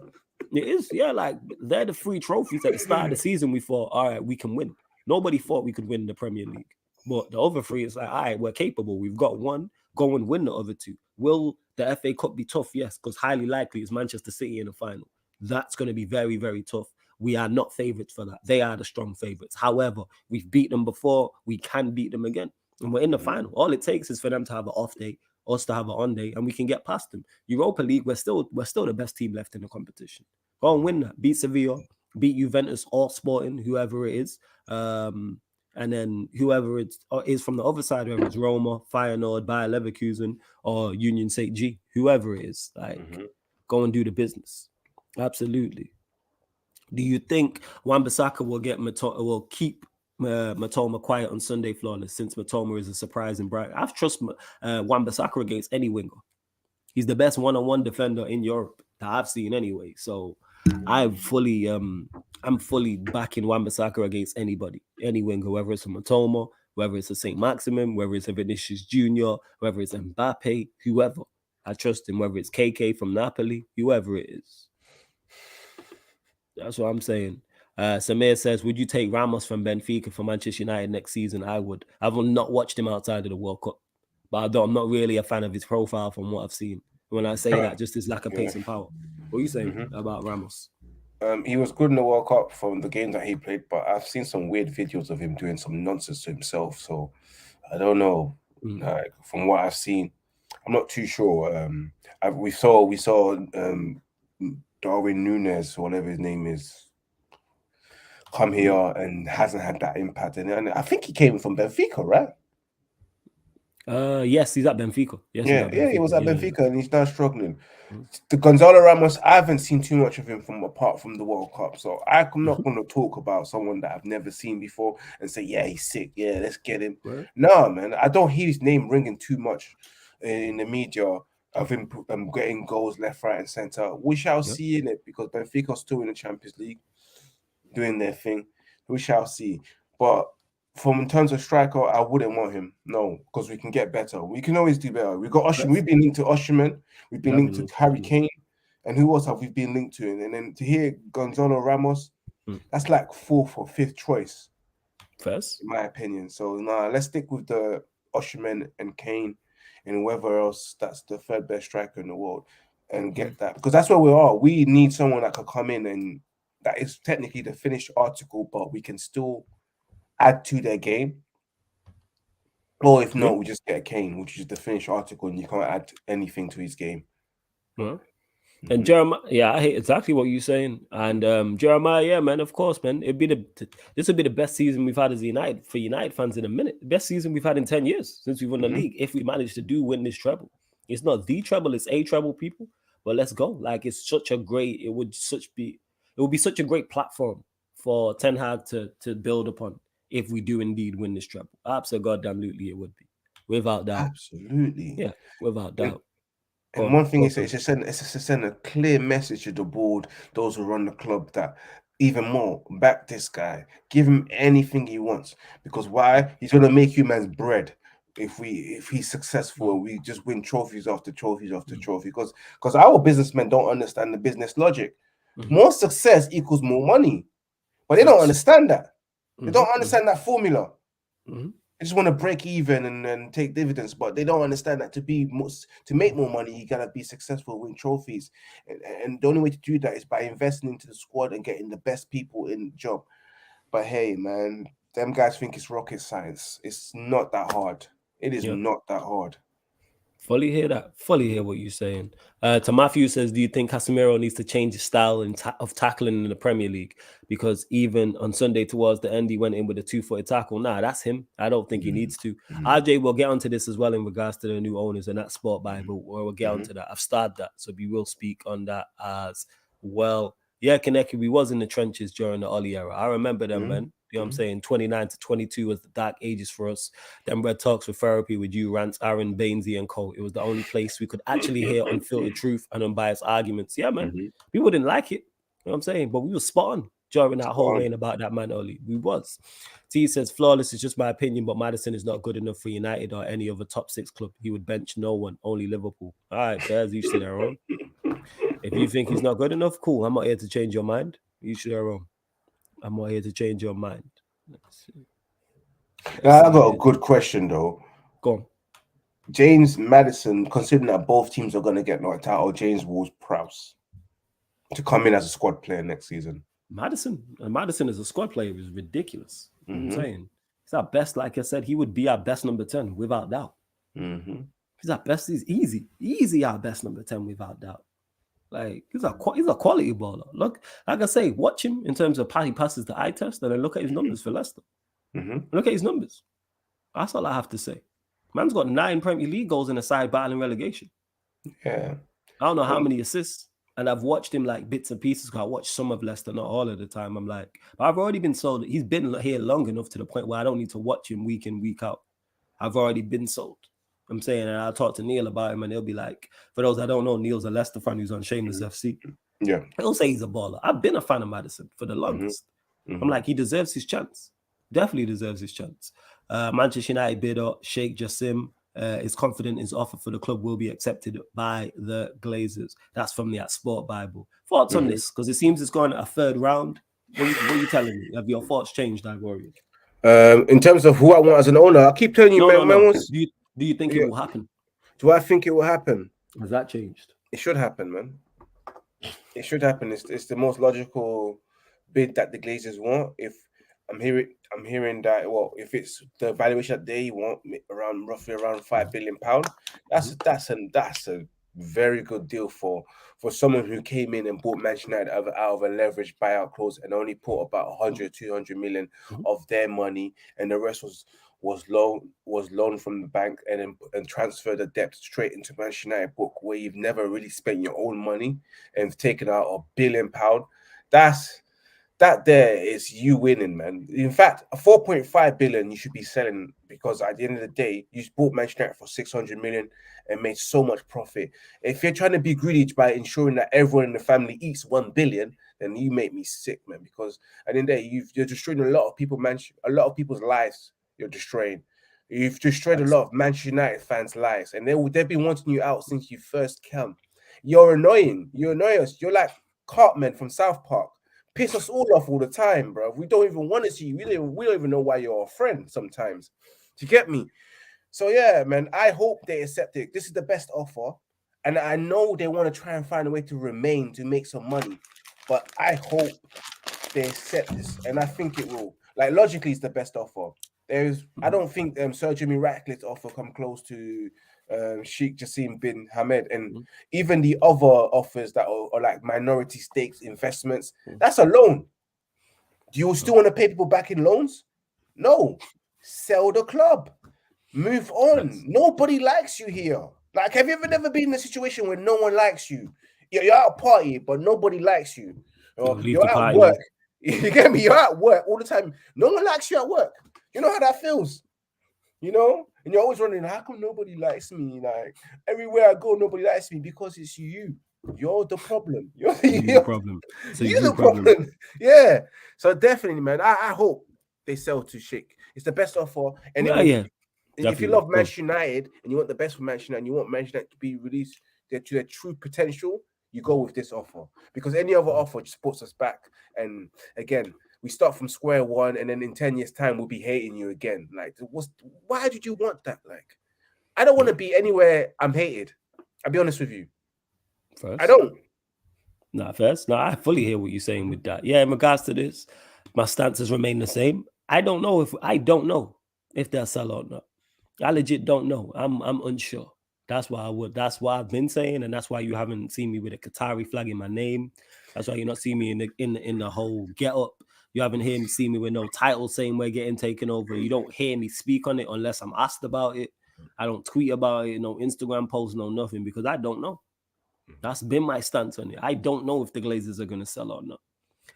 It is. Yeah, like they're the 3 trophies at the start of the season. We thought, all right, we can win. Nobody thought we could win the Premier League. But the other 3, it's like, all right, we're capable. We've got 1. Go and win the other 2. Will the FA Cup be tough? Yes, because highly likely it's Manchester City in the final. That's going to be very, very tough. We are not favourites for that. They are the strong favourites. However, we've beat them before. We can beat them again. and we're in the Mhm. final. All it takes is for them to have an off day, us to have an on day, and we can get past them. Europa League, we're still the best team left in the competition. Go and win that. Beat Sevilla, beat Juventus or Sporting, whoever it is. And then whoever it is from the other side, whether it's Roma, Feyenoord, Bayer Leverkusen, or Union St. G, whoever it is, like, go and do the business. Absolutely. Do you think Wan-Bissaka will keep Matoma quiet on Sunday, Flawless, since Matoma is a surprise and bright? I've trust Wan-Bissaka against any winger. He's the best one-on-one defender in Europe that I've seen anyway. So I'm fully backing Wan-Bissaka against anybody, any winger, whether it's a Matoma, whether it's a Saint Maximin, whether it's a Vinicius Junior, whether it's Mbappe, whoever. I trust him, whether it's KK from Napoli, whoever it is. That's what I'm saying. Samir says, would you take Ramos from Benfica for Manchester United next season? I would. I've not watched him outside of the World Cup, but I'm not really a fan of his profile from what I've seen. When I say that, just his lack of pace and power. What are you saying about Ramos? He was good in the World Cup from the games that he played, but I've seen some weird videos of him doing some nonsense to himself. So I don't know. Like, from what I've seen, I'm not too sure. We saw Darwin Núñez, whatever his name is, come here and hasn't had that impact. And I think he came from Benfica, right? Yes, he's at Benfica. Yes, he was at Benfica and he's now struggling. The Gonzalo Ramos, I haven't seen too much of him apart from the World Cup, so I'm not going to talk about someone that I've never seen before and say, yeah, he's sick. Yeah, let's get him. Right. No, man, I don't hear his name ringing too much in the media of him getting goals left, right, and center. We shall see in it because Benfica's still in the Champions League doing their thing. We shall see, but. In terms of striker, I wouldn't want him. No, because we can get better. We can always do better. We've got Osimhen. We've been linked to Osimhen. We've been linked to Harry Kane. And who else have we been linked to? And then to hear Gonzalo Ramos, that's like 4th or 5th choice. First, in my opinion. So let's stick with the Osimhen and Kane and whoever else that's the 3rd best striker in the world and get that. Because that's where we are. We need someone that could come in and that is technically the finished article, but we can still add to their game, or if not, we just get a Kane, which is the finished article, and you can't add anything to his game. And Jeremiah, yeah, I hate exactly what you're saying. And Jeremiah, yeah, man, of course, man, this would be the best season we've had as for United fans in a minute. Best season we've had in 10 years since we won the league. If we manage to win this treble, it's not the treble, it's a treble, people. But let's go. Like, it would be such a great platform for Ten Hag to build upon. If we do indeed win this treble, absolutely, it would be, without doubt. Absolutely, yeah, without doubt. And one thing is, it's to send a clear message to the board, those who run the club, that even more back this guy, give him anything he wants. Because why? He's gonna make you man's bread if he's successful and we just win trophies after trophies after trophy. Because our businessmen don't understand the business logic. More success equals more money, but they don't understand that. They don't understand that formula. They just want to break even and take dividends, but they don't understand that to make more money, you gotta be successful, win trophies, and the only way to do that is by investing into the squad and getting the best people in the job. But hey, man, them guys think it's rocket science. It's not that hard. It is not that hard. Fully hear that. Fully hear what you're saying. To Matthew says, do you think Casemiro needs to change his style of tackling in the Premier League? Because even on Sunday towards the end, he went in with a 2-footed tackle. Nah, that's him. I don't think he needs to. RJ will get onto this as well in regards to the new owners and that Sport Bible. We'll get onto that. I've started that, so we will speak on that as well. Yeah, Kaneki, we was in the trenches during the Oli era. I remember them, man. You know what I'm saying? 29 to 22 was the dark ages for us. Them Red Talks with Therapy with you, Rants, Aaron, Bainesy, and Cole. It was the only place we could actually hear unfiltered truth and unbiased arguments. Yeah, man. People didn't like it. You know what I'm saying? But we were spot on during that whole reign about that man Oli. We was. T says, flawless is just my opinion, but Maddison is not good enough for United or any other top 6 club. He would bench no one, only Liverpool. All right, Bears, each to their own. If you think he's not good enough, cool. I'm not here to change your mind. Each to their own. I'm not here to change your mind. Let's see. I've got a good question though. Go on. James Maddison, considering that both teams are going to get knocked out, or James Ward-Prowse to come in as a squad player next season? Maddison as a squad player is ridiculous. You know what I'm saying? He's our best, like I said, he would be our best number 10 without doubt. Mm-hmm. He's our best. He's easy our best number 10 without doubt. Like he's a quality baller. Look, like I say, watch him in terms of he passes the eye test, and then look at his numbers for Leicester. Mm-hmm. Look at his numbers. That's all I have to say. Man's got 9 Premier League goals in a side battling relegation. Yeah. I don't know how many assists, and I've watched him like bits and pieces. I watched some of Leicester, not all of the time. I'm like, but I've already been sold. He's been here long enough to the point where I don't need to watch him week in, week out. I've already been sold. I'm saying, and I'll talk to Neil about him, and he'll be like, for those that don't know, Neil's a Leicester fan who's on Shameless FC. Yeah. He'll say he's a baller. I've been a fan of Maddison for the longest. Mm-hmm. I'm like, he deserves his chance. Definitely deserves his chance. Manchester United bidder Sheikh Jassim is confident his offer for the club will be accepted by the Glazers. That's from the Sport Bible. Thoughts on this? Because it seems it's going a third round. What are you telling me? Have your thoughts changed, Ivorian? In terms of who I want as an owner, I keep telling you, No. Do you think it will happen? Do I think it will happen? Has that changed? It should happen, man. It should happen. It's the most logical bid that the Glazers want. If I'm hearing that, well, if it's the valuation that they want, roughly around £5 billion, that's a very good deal for someone who came in and bought Manchester United out of a leveraged buyout clause and only put about 100, 200 million of their money, and the rest was loaned from the bank and transferred the debt straight into Manchester United book, where you've never really spent your own money and taken out £1 billion. That there is you winning, man. In fact, a 4.5 billion you should be selling, because at the end of the day, you bought Manchester United for 600 million and made so much profit. If you're trying to be greedy by ensuring that everyone in the family eats 1 billion, then you make me sick, man. Because at the end of the day, you're destroying a lot of people's lives. You're destroying. You've destroyed a lot of Manchester United fans' lives, and they've been wanting you out since you first came. You're annoying. You annoy us. You're like Cartman from South Park. Piss us all off all the time, bro. We don't even want to see you. We don't even know why you're a friend sometimes. Do you get me? So yeah, man, I hope they accept it. This is the best offer. And I know they want to try and find a way to remain, to make some money. But I hope they accept this. And I think it will. Like, logically, it's the best offer. I don't think Sir Jimmy Ratcliffe's offer come close to Sheikh Jassim bin Hamed, and even the other offers that are like minority stakes investments. That's a loan. Do you still want to pay people back in loans? No. Sell the club. Move on. Nobody likes you here. Like, have you ever been in a situation where no one likes you? You're at a party, but nobody likes you. Or you're at work. You get me? You're at work all the time. No one likes you at work. You know how that feels, you know? And you're always wondering, how come nobody likes me? Like, everywhere I go, nobody likes me, because it's you. You're the problem. You're the problem. So you're the problem. Yeah. So definitely, man, I hope they sell to Sheikh. It's the best offer. And if you love Manchester United and you want the best for Manchester United and you want Manchester United to be released to their true potential, you go with this offer. Because any other offer just puts us back. And again, we start from square one, and then in 10 years' time, we'll be hating you again. Like, why did you want that? Like, I don't want to be anywhere I'm hated. I'll be honest with you. First? I don't. I fully hear what you're saying with that. Yeah, in regards to this, my stances remain the same. I don't know if they'll sell or not. I legit don't know. I'm unsure. That's why I've been saying, and that's why you haven't seen me with a Qatari flag in my name. That's why you're not seeing me in the whole get up. You haven't seen me with no title saying we're getting taken over. You don't hear me speak on it unless I'm asked about it. I don't tweet about it, no Instagram post, no nothing, because I don't know. That's been my stance on it. I don't know if the Glazers are going to sell or not.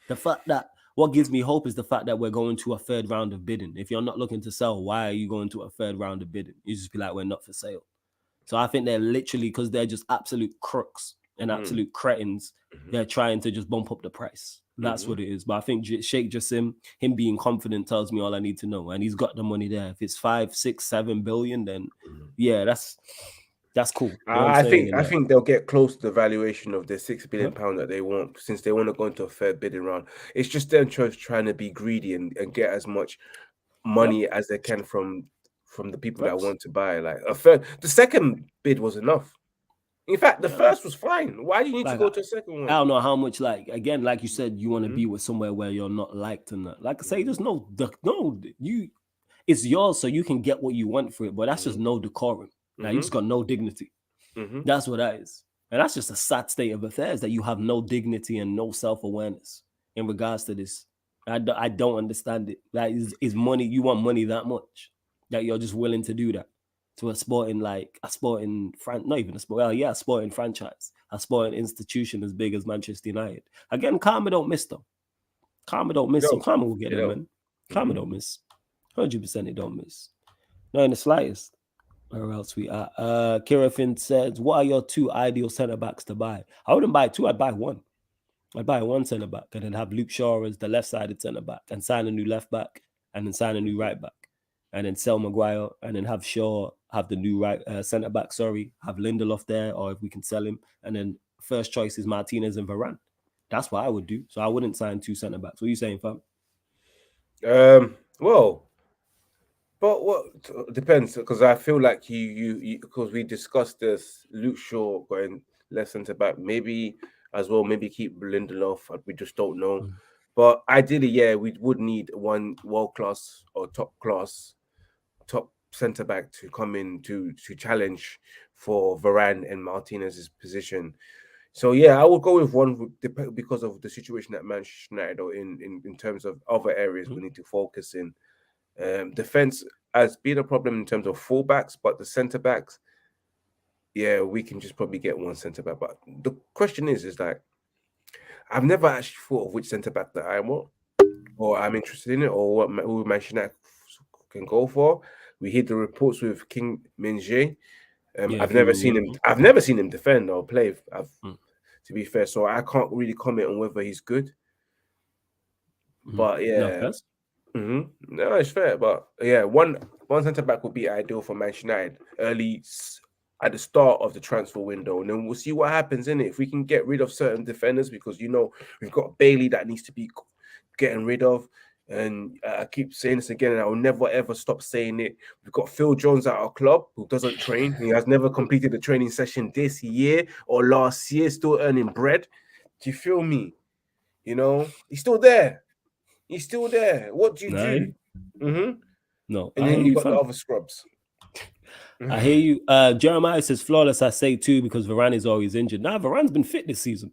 The fact that what gives me hope is the fact that we're going to a third round of bidding. If you're not looking to sell, why are you going to a third round of bidding? You just be like, we're not for sale. So I think they're literally, because they're just absolute crooks and absolute cretins, they're trying to just bump up the price. That's what it is. But I think Sheikh Jassim, him being confident, tells me all I need to know. And he's got the money there. If it's 5, 6, 7 billion, then yeah, that's cool. You know I think they'll get close to the valuation of the £6 billion that they want, since they want to go into a fair bidding round. It's just them trying to be greedy and get as much money as they can from the people that want to buy. Like a third, the second bid was enough. In fact, the first was fine. Why do you need to go to a second one? I don't know how much, like you said, you want to be with somewhere where you're not liked and that. Like I say, there's it's yours, so you can get what you want for it. But that's just no decorum. Like, you just got no dignity. That's what that is. And that's just a sad state of affairs, that you have no dignity and no self-awareness in regards to this. I don't understand it. That is money. You want money that much that you're just willing to do that to a sporting not even a sport. A sporting franchise, a sporting institution as big as Manchester United. Again, karma don't miss though. Karma don't miss. So karma will get them, man. Karma don't miss. 100% it don't miss. Not in the slightest. Where else we at? Kira Finn says, what are your 2 ideal centre backs to buy? I wouldn't buy 2, I'd buy 1. I'd buy 1 centre back and then have Luke Shaw as the left-sided centre back and sign a new left back and then sign a new right back and then sell Maguire and then have Shaw have the new right centre back. Have Lindelof there, or if we can sell him, and then first choice is Martinez and Varane. That's what I would do. So I wouldn't sign 2 centre backs. What are you saying, fam? Well, but what depends, because I feel like you because we discussed this, Luke Shaw going left centre back, maybe as well, maybe keep Lindelof. We just don't know. But ideally, yeah, we would need one world class or top centre back to come in to challenge for Varane and Martinez's position. So yeah, I would go with 1 because of the situation at Manchester United, or in terms of other areas we need to focus in. Defense has been a problem in terms of fullbacks, but the centre backs, yeah, we can just probably get 1 centre back. But the question is like, I've never actually thought of which centre back that I want, or I'm interested in it, or what who Manchester United can go for. We hear the reports with King Min-jae. I've never seen him. I've never seen him defend or play. To be fair, so I can't really comment on whether he's good. But yeah, no, it's fair. But yeah, one centre back would be ideal for Manchester United early at the start of the transfer window, and then we'll see what happens in it. If we can get rid of certain defenders, because we've got Bailey that needs to be getting rid of. And I keep saying this again, and I will never ever stop saying it. We've got Phil Jones at our club who doesn't train. He has never completed a training session this year or last year, still earning bread. Do you feel me? He's still there. He's still there. What do you do? No. And then you got the other scrubs. I hear you. Jeremiah says flawless, I say too, because Varane is always injured. Now, Varane's been fit this season.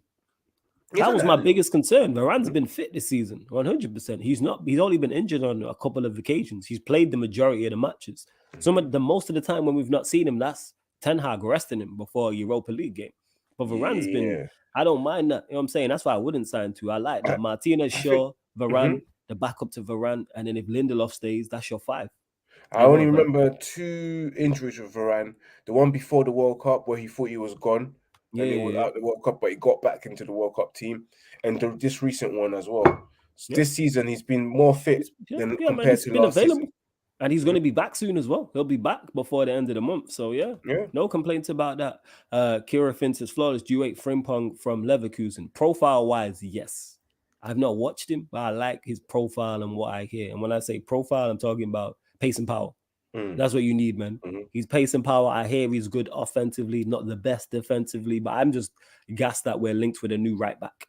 That was my biggest concern. Varane's been fit this season, 100%. He's only been injured on a couple of occasions. He's played the majority of the matches. Most of the time when we've not seen him, that's Ten Hag resting him before a Europa League game. But Varane's been, I don't mind that. You know what I'm saying? That's why I wouldn't sign 2. I like that. Martinez, Shaw, Varane, the backup to Varane, and then if Lindelof stays, that's your 5. I only remember 2 injuries with Varane. The one before the World Cup where he thought he was gone. And he was out the World Cup, but he got back into the World Cup team. And this recent one as well. This season, he's been more fit than compared to last season. And he's going to be back soon as well. He'll be back before the end of the month. So, yeah. No complaints about that. Kira Finn says, flawless, do you rate Frimpong from Leverkusen? Profile-wise, yes. I've not watched him, but I like his profile and what I hear. And when I say profile, I'm talking about pace and power. That's what you need, man. He's pace and power. I hear he's good offensively, not the best defensively, but I'm just gassed that we're linked with a new right back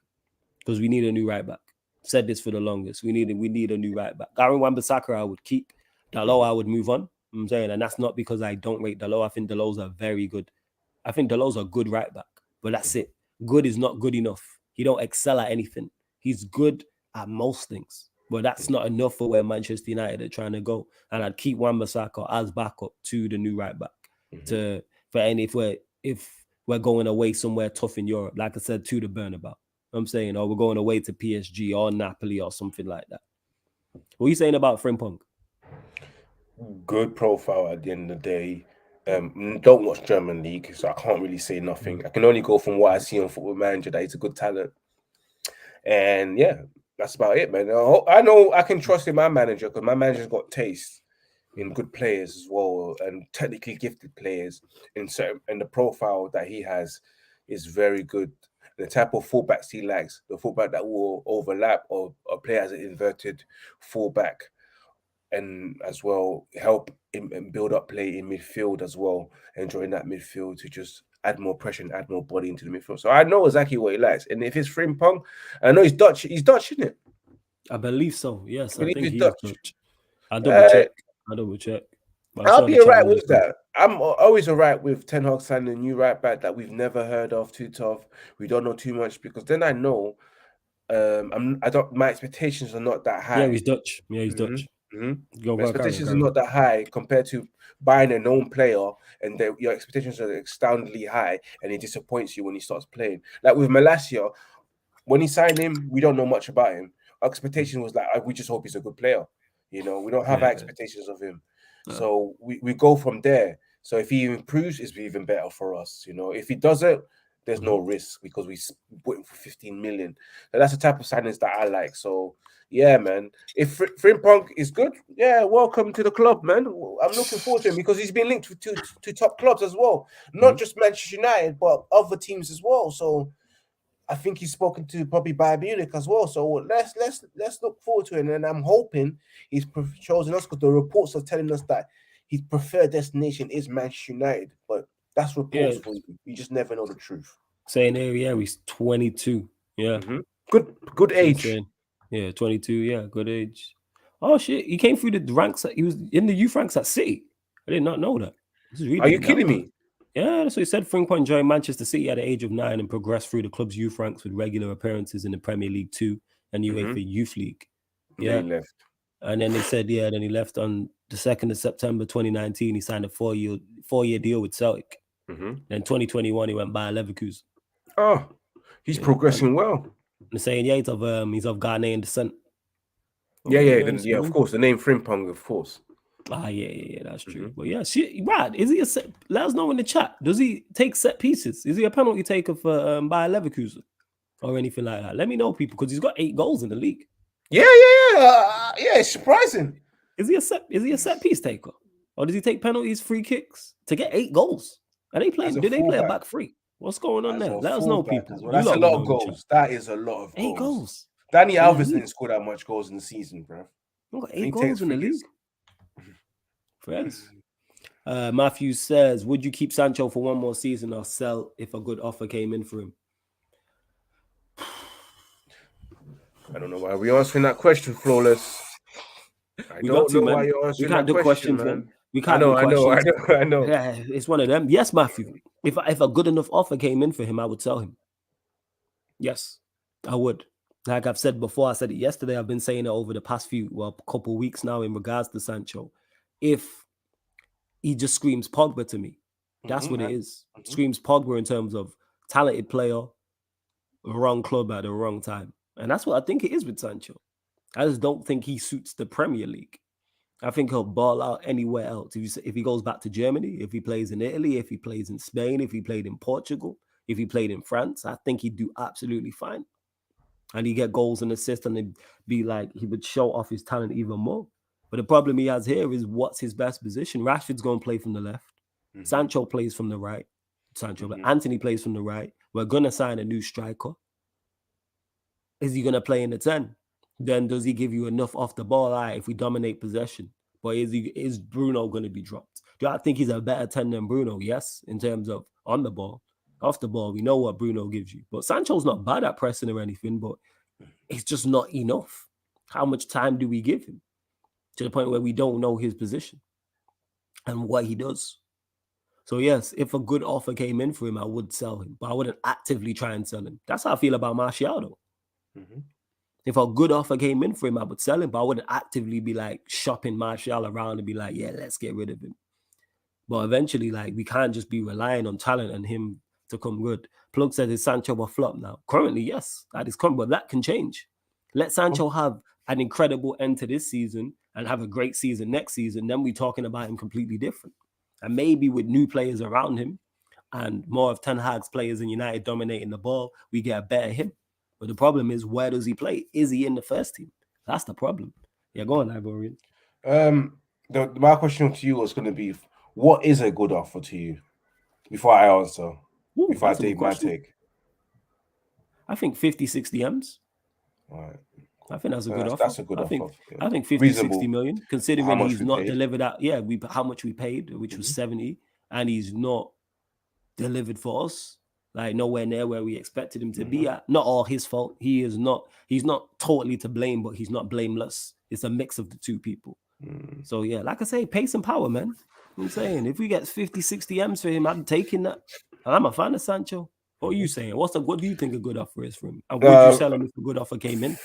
because we need a new right back. Said this for the longest. We need a new right back. Aaron Wan-Bissaka I would keep. Dalot I would move on. I'm saying, and that's not because I don't rate Dalot. I think Dalot's are very good. I think Dalot's a good right back, but that's it. Good is not good enough. He don't excel at anything. He's good at most things. But that's not enough for where Manchester United are trying to go. And I'd keep Wan-Bissaka as backup to the new right back. If we're going away somewhere tough in Europe, like I said, to the Bernabeu. I'm saying, or we're going away to PSG or Napoli or something like that. What are you saying about Frimpong? Good profile at the end of the day. Don't watch German league, so I can't really say nothing. I can only go from what I see on Football Manager that he's a good talent. And yeah, that's about it, man. I know I can trust in my manager because my manager's got taste in good players as well and technically gifted players. And the profile that he has is very good. The type of fullbacks he likes, the fullback that will overlap or play as an inverted fullback, and as well help and build up play in midfield as well, and join that midfield to just add more pressure and add more body into the midfield. So I know exactly what he likes. And if it's Frimpong, I know he's Dutch, isn't it? I believe so. Yes, I think he's he's Dutch. I'll double check. I double check. But I'm I'll sure the be chat alright room is with good. that. I'm always alright with Ten Hag signing a new right back that we've never heard of, too tough. We don't know too much because then I know my expectations are not that Yeah, high. he's Dutch. Yeah, he's hmm Dutch. hmm Go, My go, carry on, expectations are carry on. not that high compared to buying a known player and your expectations are astoundingly high and it disappoints you when he starts playing. Like with Malacia, when he signed him, we don't know much about him. Our expectation was like, we just hope he's a good player. You know, we don't have high Yeah. expectations of him. So we go from there. So if he improves, it's even better for us. You know, if he doesn't, there's no risk because we put him for 15 million. So that's the type of signings that I like. So yeah, man. If Frimpong is good, yeah, welcome to the club, man. I'm looking forward to him because he's been linked to top clubs as well, not just Manchester United, but other teams as well. So I think he's spoken to probably Bayern Munich as well. So let's look forward to it. And I'm hoping he's chosen us because the reports are telling us that his preferred destination is Manchester United. But that's reports for you. You just never know the truth. Saying here, yeah, he's 22. Yeah. Good age. Saying, yeah, 22. Yeah, good age. Oh shit, he came through the ranks. He was in the youth ranks at City. I did not know that. This is Are reading you it kidding now. me? Yeah, that's what he said. Frimpong joined Manchester City at the age of 9 and progressed through the club's youth ranks with regular appearances in the Premier League 2 and UEFA Youth League. Yeah. They left. And then they said, yeah, then he left on the 2nd of September 2019. He signed a four-year deal with Celtic. Then 2021, he went by Leverkusen. Oh, he's progressing well. They're saying, yeah, he's of Ghanaian descent. Yeah, of course. The name Frimpong, of course. Yeah, that's true. But yeah, Brad, is he let us know in the chat. Does he take set pieces? Is he a penalty taker for by Leverkusen or anything like that? Let me know, people, because he's got 8 goals in the league. Yeah. It's surprising. Is he a set piece taker, or does he take penalties, free kicks to get 8 goals? Are they playing? Did they play a back three? What's going on there? Let us know, people. Well. That's a lot of goals. That is a lot of 8 goals. Danny Alves didn't score that much goals in the season, bro. Got 8 goals in the league. Friends. Matthew says, would you keep Sancho for one more season or sell if a good offer came in for him? I don't know why we're answering that question, Flawless. I don't know why you're answering that question, man. We can't do questions. I know. Yeah, it's one of them. Yes, Matthew. If a good enough offer came in for him, I would sell him. Yes, I would. Like I've said before, I said it yesterday. I've been saying it over the past couple weeks now in regards to Sancho. If he just screams Pogba to me, that's what it is. Screams Pogba in terms of talented player, wrong club at the wrong time. And that's what I think it is with Sancho. I just don't think he suits the Premier League. I think he'll ball out anywhere else. If he goes back to Germany, if he plays in Italy, if he plays in Spain, if he played in Portugal, if he played in France, I think he'd do absolutely fine. And he'd get goals and assists, and it'd be like he would show off his talent even more. But the problem he has here is what's his best position? Rashford's going to play from the left. Sancho plays from the right. Anthony plays from the right. We're going to sign a new striker. Is he going to play in the 10? Then does he give you enough off the ball? If we dominate possession. But is Bruno going to be dropped? Do I think he's a better 10 than Bruno? Yes, in terms of on the ball. Off the ball, we know what Bruno gives you. But Sancho's not bad at pressing or anything, but it's just not enough. How much time do we give him? To the point where we don't know his position and what he does. So yes, if a good offer came in for him, I would sell him. But I wouldn't actively try and sell him. That's how I feel about Martial, though. If a good offer came in for him, I would sell him, but I wouldn't actively be like shopping Martial around and be like, yeah, let's get rid of him. But eventually, like, we can't just be relying on talent and him to come good. Plug says, is Sancho a flop now? Currently, yes, that is current, but that can change. Let Sancho have an incredible end to this season and have a great season next season, then we're talking about him completely different. And maybe with new players around him and more of Ten Hag's players in United dominating the ball, we get a better him. But the problem is, where does he play? Is he in the first team? That's the problem. Yeah, go on, Ivorian. My question to you was going to be, what is a good offer to you? Before I answer, before I take my take. I think 50, 60 M's. All right. I think that's a good offer. That's a good offer. I think 50, reasonable. 60 million, considering he's not delivered out. Yeah, how much we paid, which was 70, and he's not delivered for us. Like nowhere near where we expected him to be at. Not all his fault. He's not totally to blame, but he's not blameless. It's a mix of the two people. So yeah, like I say, pace and power, man. I'm saying if we get 50, 60 M's for him, I'm taking that. And I'm a fan of Sancho. What are you saying? What do you think a good offer is for him? And would you Uh, sell him if a good offer came in?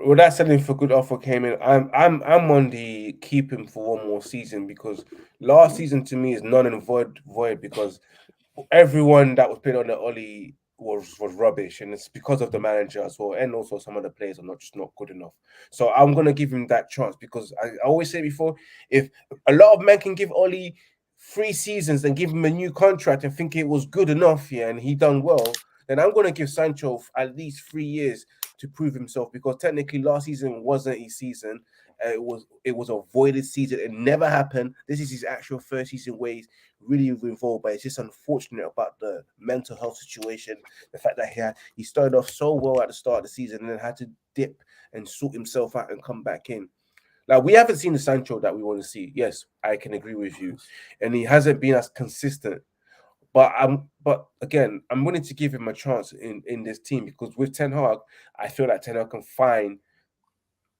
without selling for good offer came in, I'm on the keep him for one more season because last season to me is none and void because everyone that was playing on the Ollie was rubbish, and it's because of the manager as well, and also some of the players are not good enough. So I'm gonna give him that chance because I always say before, if a lot of men can give Ollie 3 seasons and give him a new contract and think it was good enough, yeah, and he done well, then I'm gonna give Sancho at least 3 years to prove himself because technically last season wasn't his season. It was a voided season. It never happened. This is his actual first season where he's really involved, but it's just unfortunate about the mental health situation. The fact that he started off so well at the start of the season and then had to dip and sort himself out and come back in. Like we haven't seen the Sancho that we want to see. Yes, I can agree with you, and he hasn't been as consistent. But again, I'm willing to give him a chance in this team because with Ten Hag, I feel like Ten Hag can find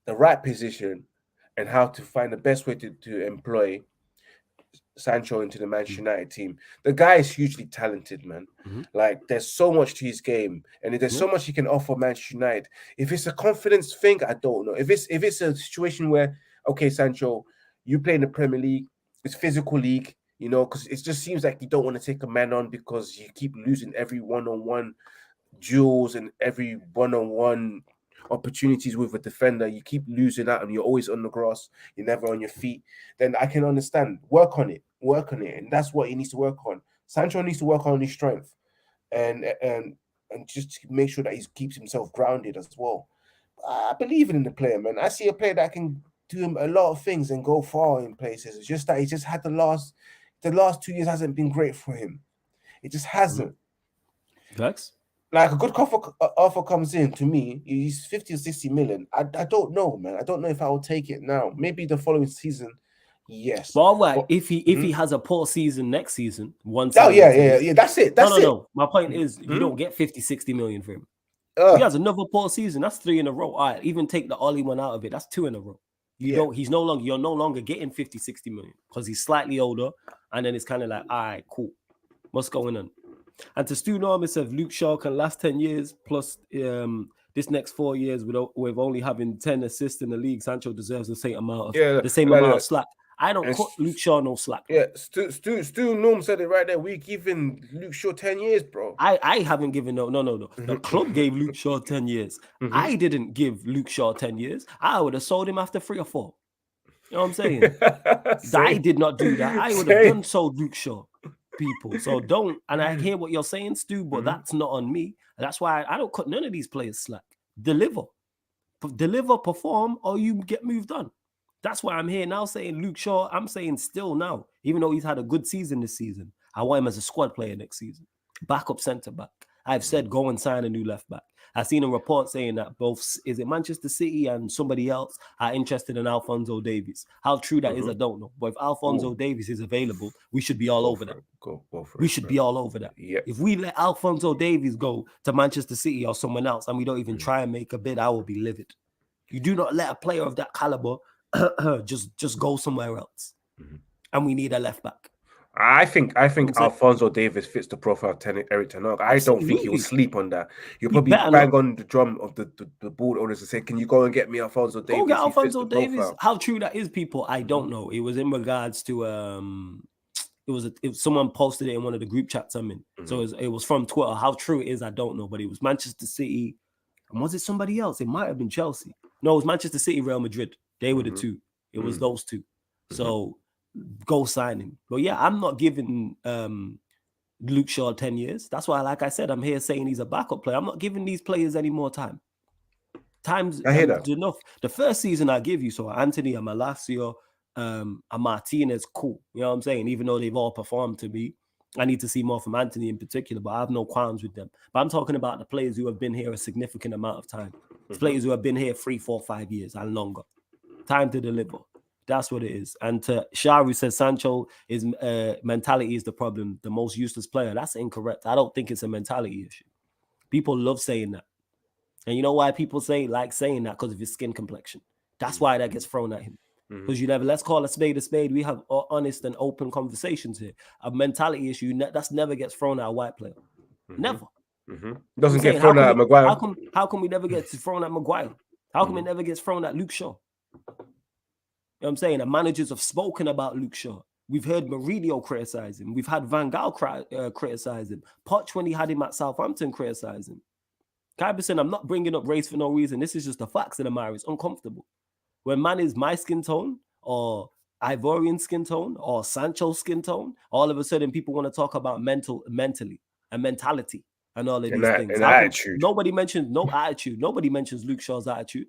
the right position and how to find the best way to employ Sancho into the Manchester United team. The guy is hugely talented, man. Mm-hmm. Like there's so much to his game, and there's so much he can offer Manchester United. If it's a confidence thing, I don't know. If it's a situation where okay, Sancho, you play in the Premier League, it's physical league, because it just seems like you don't want to take a man on because you keep losing every one-on-one duels and every one-on-one opportunities with a defender, you keep losing out and you're always on the grass, you're never on your feet, then I can understand. Work on it. And that's what he needs to work on. Sancho needs to work on his strength and just make sure that he keeps himself grounded as well. I believe in the player, man. I see a player that can do a lot of things and go far in places. It's just that he just had the last 2 years hasn't been great for him. It just hasn't. Facts. Like a good offer comes in to me, he's 50 or 60 million. I don't know, man. I don't know if I will take it now. Maybe the following season, yes. But all right, But, if he has a poor season next season, one oh side. yeah. That's it. No. My point is, you don't get 50, 60 million for him. If he has another poor season, that's 3 in a row. All right, even take the Ollie one out of it, that's 2 in a row. You're no longer getting 50, 60 million because he's slightly older, and then it's kind of like, all right, cool. What's going on? And to Stu Norman says Luke Shaw can last 10 years plus this next 4 years with only having 10 assists in the league. Sancho deserves the same amount of slack. I don't cut Luke Shaw no slack. Yeah, Stu Norm said it right there. We're giving Luke Shaw 10 years, bro. I haven't given no. The club gave Luke Shaw 10 years. I didn't give Luke Shaw 10 years. I would have sold him after 3 or 4. You know what I'm saying? I did not do that. I would have done sold Luke Shaw. People. So don't, and I hear what you're saying, Stu, but that's not on me. That's why I don't cut none of these players slack. Deliver, perform, or you get moved on. That's why I'm here now saying Luke Shaw. I'm saying still now, even though he's had a good season this season, I want him as a squad player next season. Backup centre back. I've said go and sign a new left back. I've seen a report saying that both is it Manchester City and somebody else are interested in Alphonso Davies. How true that is, I don't know. But if Alphonso Davies is available, we should be all over that. Go for it. We should be all over that. Yep. If we let Alphonso Davies go to Manchester City or someone else and we don't even try and make a bid, I will be livid. You do not let a player of that caliber just go somewhere else. And we need a left back. I think Alphonso Davies fits the profile of Eric Ten Hag. I don't think he will sleep on that. You'll probably bang on the drum of the board owners and say, "Can you go and get me Alphonso Davies?" Go get Alphonso Davies. How true that is, people, I don't know. It was in regards to someone posted it in one of the group chats I'm in. So it was from Twitter. How true it is, I don't know. But it was Manchester City. And was it somebody else? It might have been Chelsea. No, it was Manchester City, Real Madrid. They were the two. It was those two. So go sign him. But yeah, I'm not giving Luke Shaw 10 years. That's why, like I said, I'm here saying he's a backup player. I'm not giving these players any more time. Time's enough. The first season I give you, so Anthony, a Malacio, a Martinez, cool. You know what I'm saying? Even though they've all performed to me, I need to see more from Anthony in particular, but I have no qualms with them. But I'm talking about the players who have been here a significant amount of time. Players who have been here 3, 4, 5 years and longer. Time to deliver. That's what it is. And to Sharu says Sancho is mentality is the problem. The most useless player. That's incorrect. I don't think it's a mentality issue. People love saying that. And you know why people saying that? Because of his skin complexion. That's why that gets thrown at him. Because you never, let's call a spade a spade. We have honest and open conversations here. A mentality issue that's never gets thrown at a white player. Never. Doesn't get thrown at Maguire. How come we never get thrown at Maguire? How come it never gets thrown at Luke Shaw? You know what I'm saying? And managers have spoken about Luke Shaw. We've heard Mourinho criticize him. We've had Van Gaal criticize him. Poch, when he had him at Southampton, criticize him. Kyberson, I'm not bringing up race for no reason. This is just the facts of the matter. It's uncomfortable. When man is my skin tone or Ivorian skin tone or Sancho skin tone, all of a sudden people want to talk about mentally and mentality and all of these things. And attitude. Nobody mentions no attitude. Nobody mentions Luke Shaw's attitude.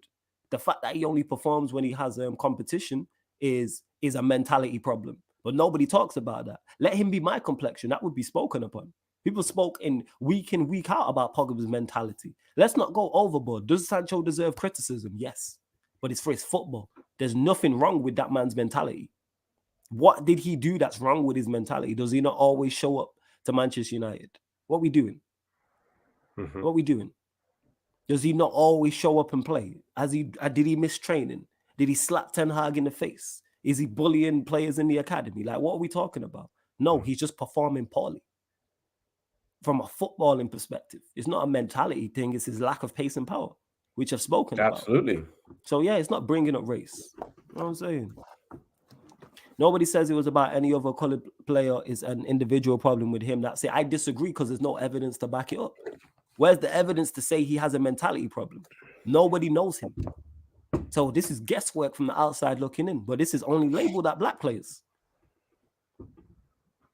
The fact that he only performs when he has competition is a mentality problem. But nobody talks about that. Let him be my complexion. That would be spoken upon. People spoke in week out about Pogba's mentality. Let's not go overboard. Does Sancho deserve criticism? Yes. But it's for his football. There's nothing wrong with that man's mentality. What did he do that's wrong with his mentality? Does he not always show up to Manchester United? What are we doing? What are we doing? Does he not always show up and play? Did he miss training? Did he slap Ten Hag in the face? Is he bullying players in the academy? Like, what are we talking about? No, he's just performing poorly. From a footballing perspective, it's not a mentality thing. It's his lack of pace and power, which I've spoken about. Absolutely. So, yeah, it's not bringing up race. You know what I'm saying? Nobody says it was about any other colored player. It's an individual problem with him. That's it. I disagree because there's no evidence to back it up. Where's the evidence to say he has a mentality problem? Nobody knows him. So this is guesswork from the outside looking in. But this is only labeled at black players.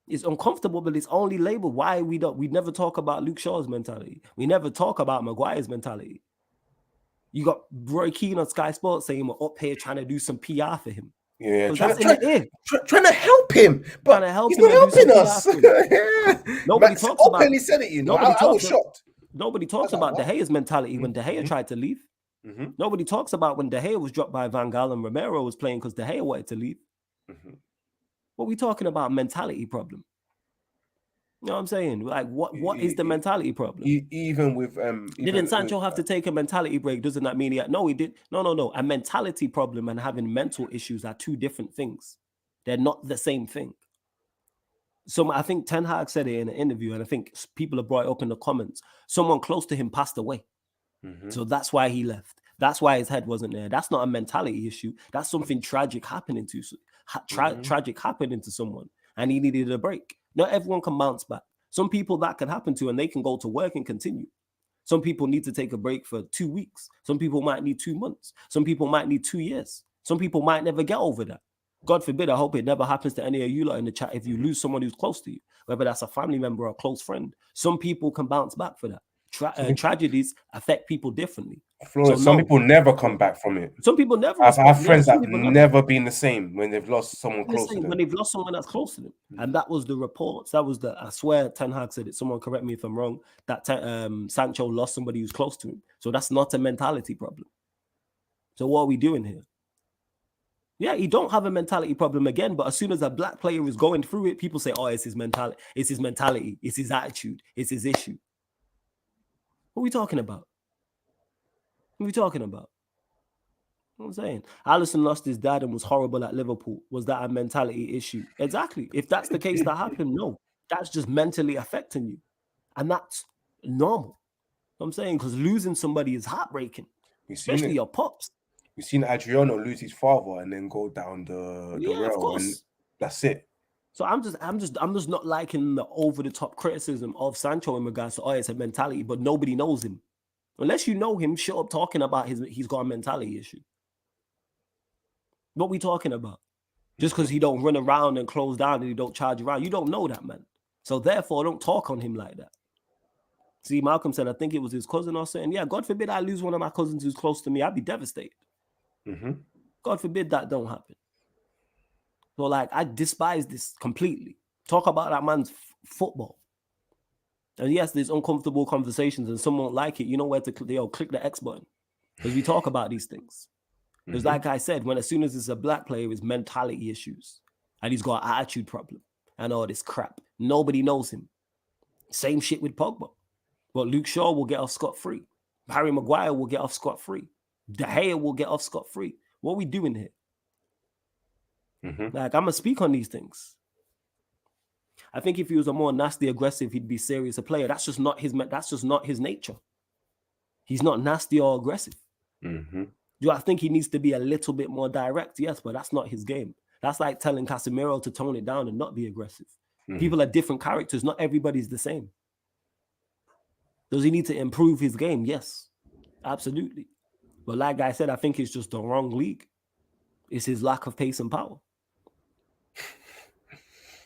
It's uncomfortable, but it's only labeled. Why we never talk about Luke Shaw's mentality. We never talk about Maguire's mentality. You got Roy Keane on Sky Sports saying we're up here trying to do some PR for him. Yeah, trying to help him, but he's not helping us. Nobody talks about. Openly said it, you know. I was shocked. Nobody talks about De Gea's mentality when De Gea tried to leave. Nobody talks about when De Gea was dropped by Van Gaal and Romero was playing because De Gea wanted to leave. What are we talking about? Mentality problem. You know what I'm saying? Like, what is the mentality problem? Even with didn't Sancho have to take a mentality break? Doesn't that mean no, he did? No. A mentality problem and having mental issues are two different things. They're not the same thing. So I think Ten Hag said it in an interview, and I think people have brought it up in the comments. Someone close to him passed away. So that's why he left. That's why his head wasn't there. That's not a mentality issue. That's something tragic happening to tragic happening to someone, and he needed a break. Not everyone can bounce back. Some people that can happen to, and they can go to work and continue. Some people need to take a break for 2 weeks. Some people might need 2 months. Some people might need 2 years. Some people might never get over that. God forbid, I hope it never happens to any of you lot in the chat if you lose someone who's close to you, whether that's a family member or a close friend. Some people can bounce back for that. Tragedies affect people differently. Some people never come back from it. Some people never. I have friends that have never been the same when they've lost someone close to them. When they've lost someone that's close to them. And that was the reports. I swear Ten Hag said it. Someone correct me if I'm wrong. That Sancho lost somebody who's close to him. So that's not a mentality problem. So what are we doing here? Yeah, he don't have a mentality problem again, but as soon as a black player is going through it, people say, oh, it's his mentality. It's his mentality. It's his attitude. It's his issue. What are we talking about? What are we talking about? What I'm saying? Alisson lost his dad and was horrible at Liverpool. Was that a mentality issue? Exactly. If that's the case that happened, no. That's just mentally affecting you. And that's normal. I'm saying, because losing somebody is heartbreaking. Especially your pops. We've seen Adriano lose his father and then go down the rail, and that's it. So I'm just not liking the over-the-top criticism of Sancho in regards to it's a mentality, but nobody knows him. Unless you know him, shut up talking about he's got a mentality issue. What we talking about? Just because he don't run around and close down and he don't charge around, you don't know that man. So therefore, don't talk on him like that. See, Malcolm said, I think it was his cousin or something. Yeah, God forbid I lose one of my cousins who's close to me. I'd be devastated. God forbid that don't happen. So, like, I despise this completely. Talk about that man's football. And yes, there's uncomfortable conversations and some won't like it. You know where to click the X button. Because we talk about these things. Because like I said, as soon as it's a black player, it's mentality issues. And he's got an attitude problem and all this crap. Nobody knows him. Same shit with Pogba. But Luke Shaw will get off scot-free. Harry Maguire will get off scot-free. De Gea will get off scot-free. What are we doing here? Like, I'm gonna speak on these things. I think if he was a more nasty, aggressive, he'd be serious a player. That's just not his. That's just not his nature. He's not nasty or aggressive. Do I think he needs to be a little bit more direct? Yes, but that's not his game. That's like telling Casemiro to tone it down and not be aggressive. People are different characters. Not everybody's the same. Does he need to improve his game? Yes, absolutely. But like I said, I think it's just the wrong league. It's his lack of pace and power.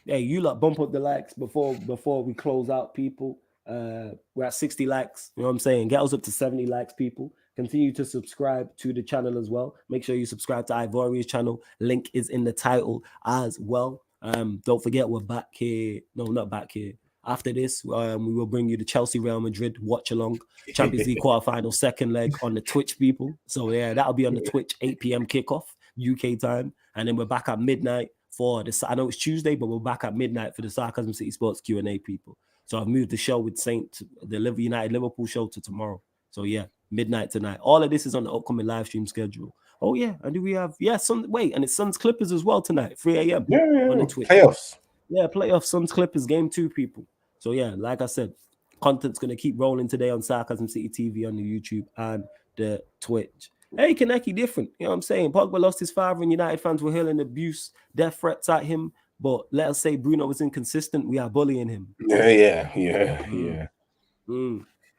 Hey, you lot bump up the likes before we close out, people. We're at 60 likes. You know what I'm saying? Get us up to 70 likes, people. Continue to subscribe to the channel as well. Make sure you subscribe to Ivoria's channel. Link is in the title as well. Don't forget, we're back here. No, not back here. After this, we will bring you the Chelsea Real Madrid watch along Champions League quarterfinal second leg on the Twitch, people. So yeah, that'll be on the Twitch 8 p.m. kickoff UK time, and then we're back at midnight for this. I know it's Tuesday, but we're back at midnight for the Sarcasm City Sports Q&A, people. So I've moved the show with the United Liverpool show to tomorrow. So yeah, midnight tonight. All of this is on the upcoming live stream schedule. Oh yeah, and do we have and it's Suns Clippers as well tonight, 3 a.m. on the Twitch. Playoffs. Yeah, playoff Suns Clippers game 2, people. So yeah, like I said, content's gonna keep rolling today on Sarcasm City TV on the YouTube and the Twitch. Hey, Kaneki, different. You know what I'm saying? Pogba lost his father and United fans were hurling abuse, death threats at him. But let us say Bruno was inconsistent. We are bullying him. Yeah.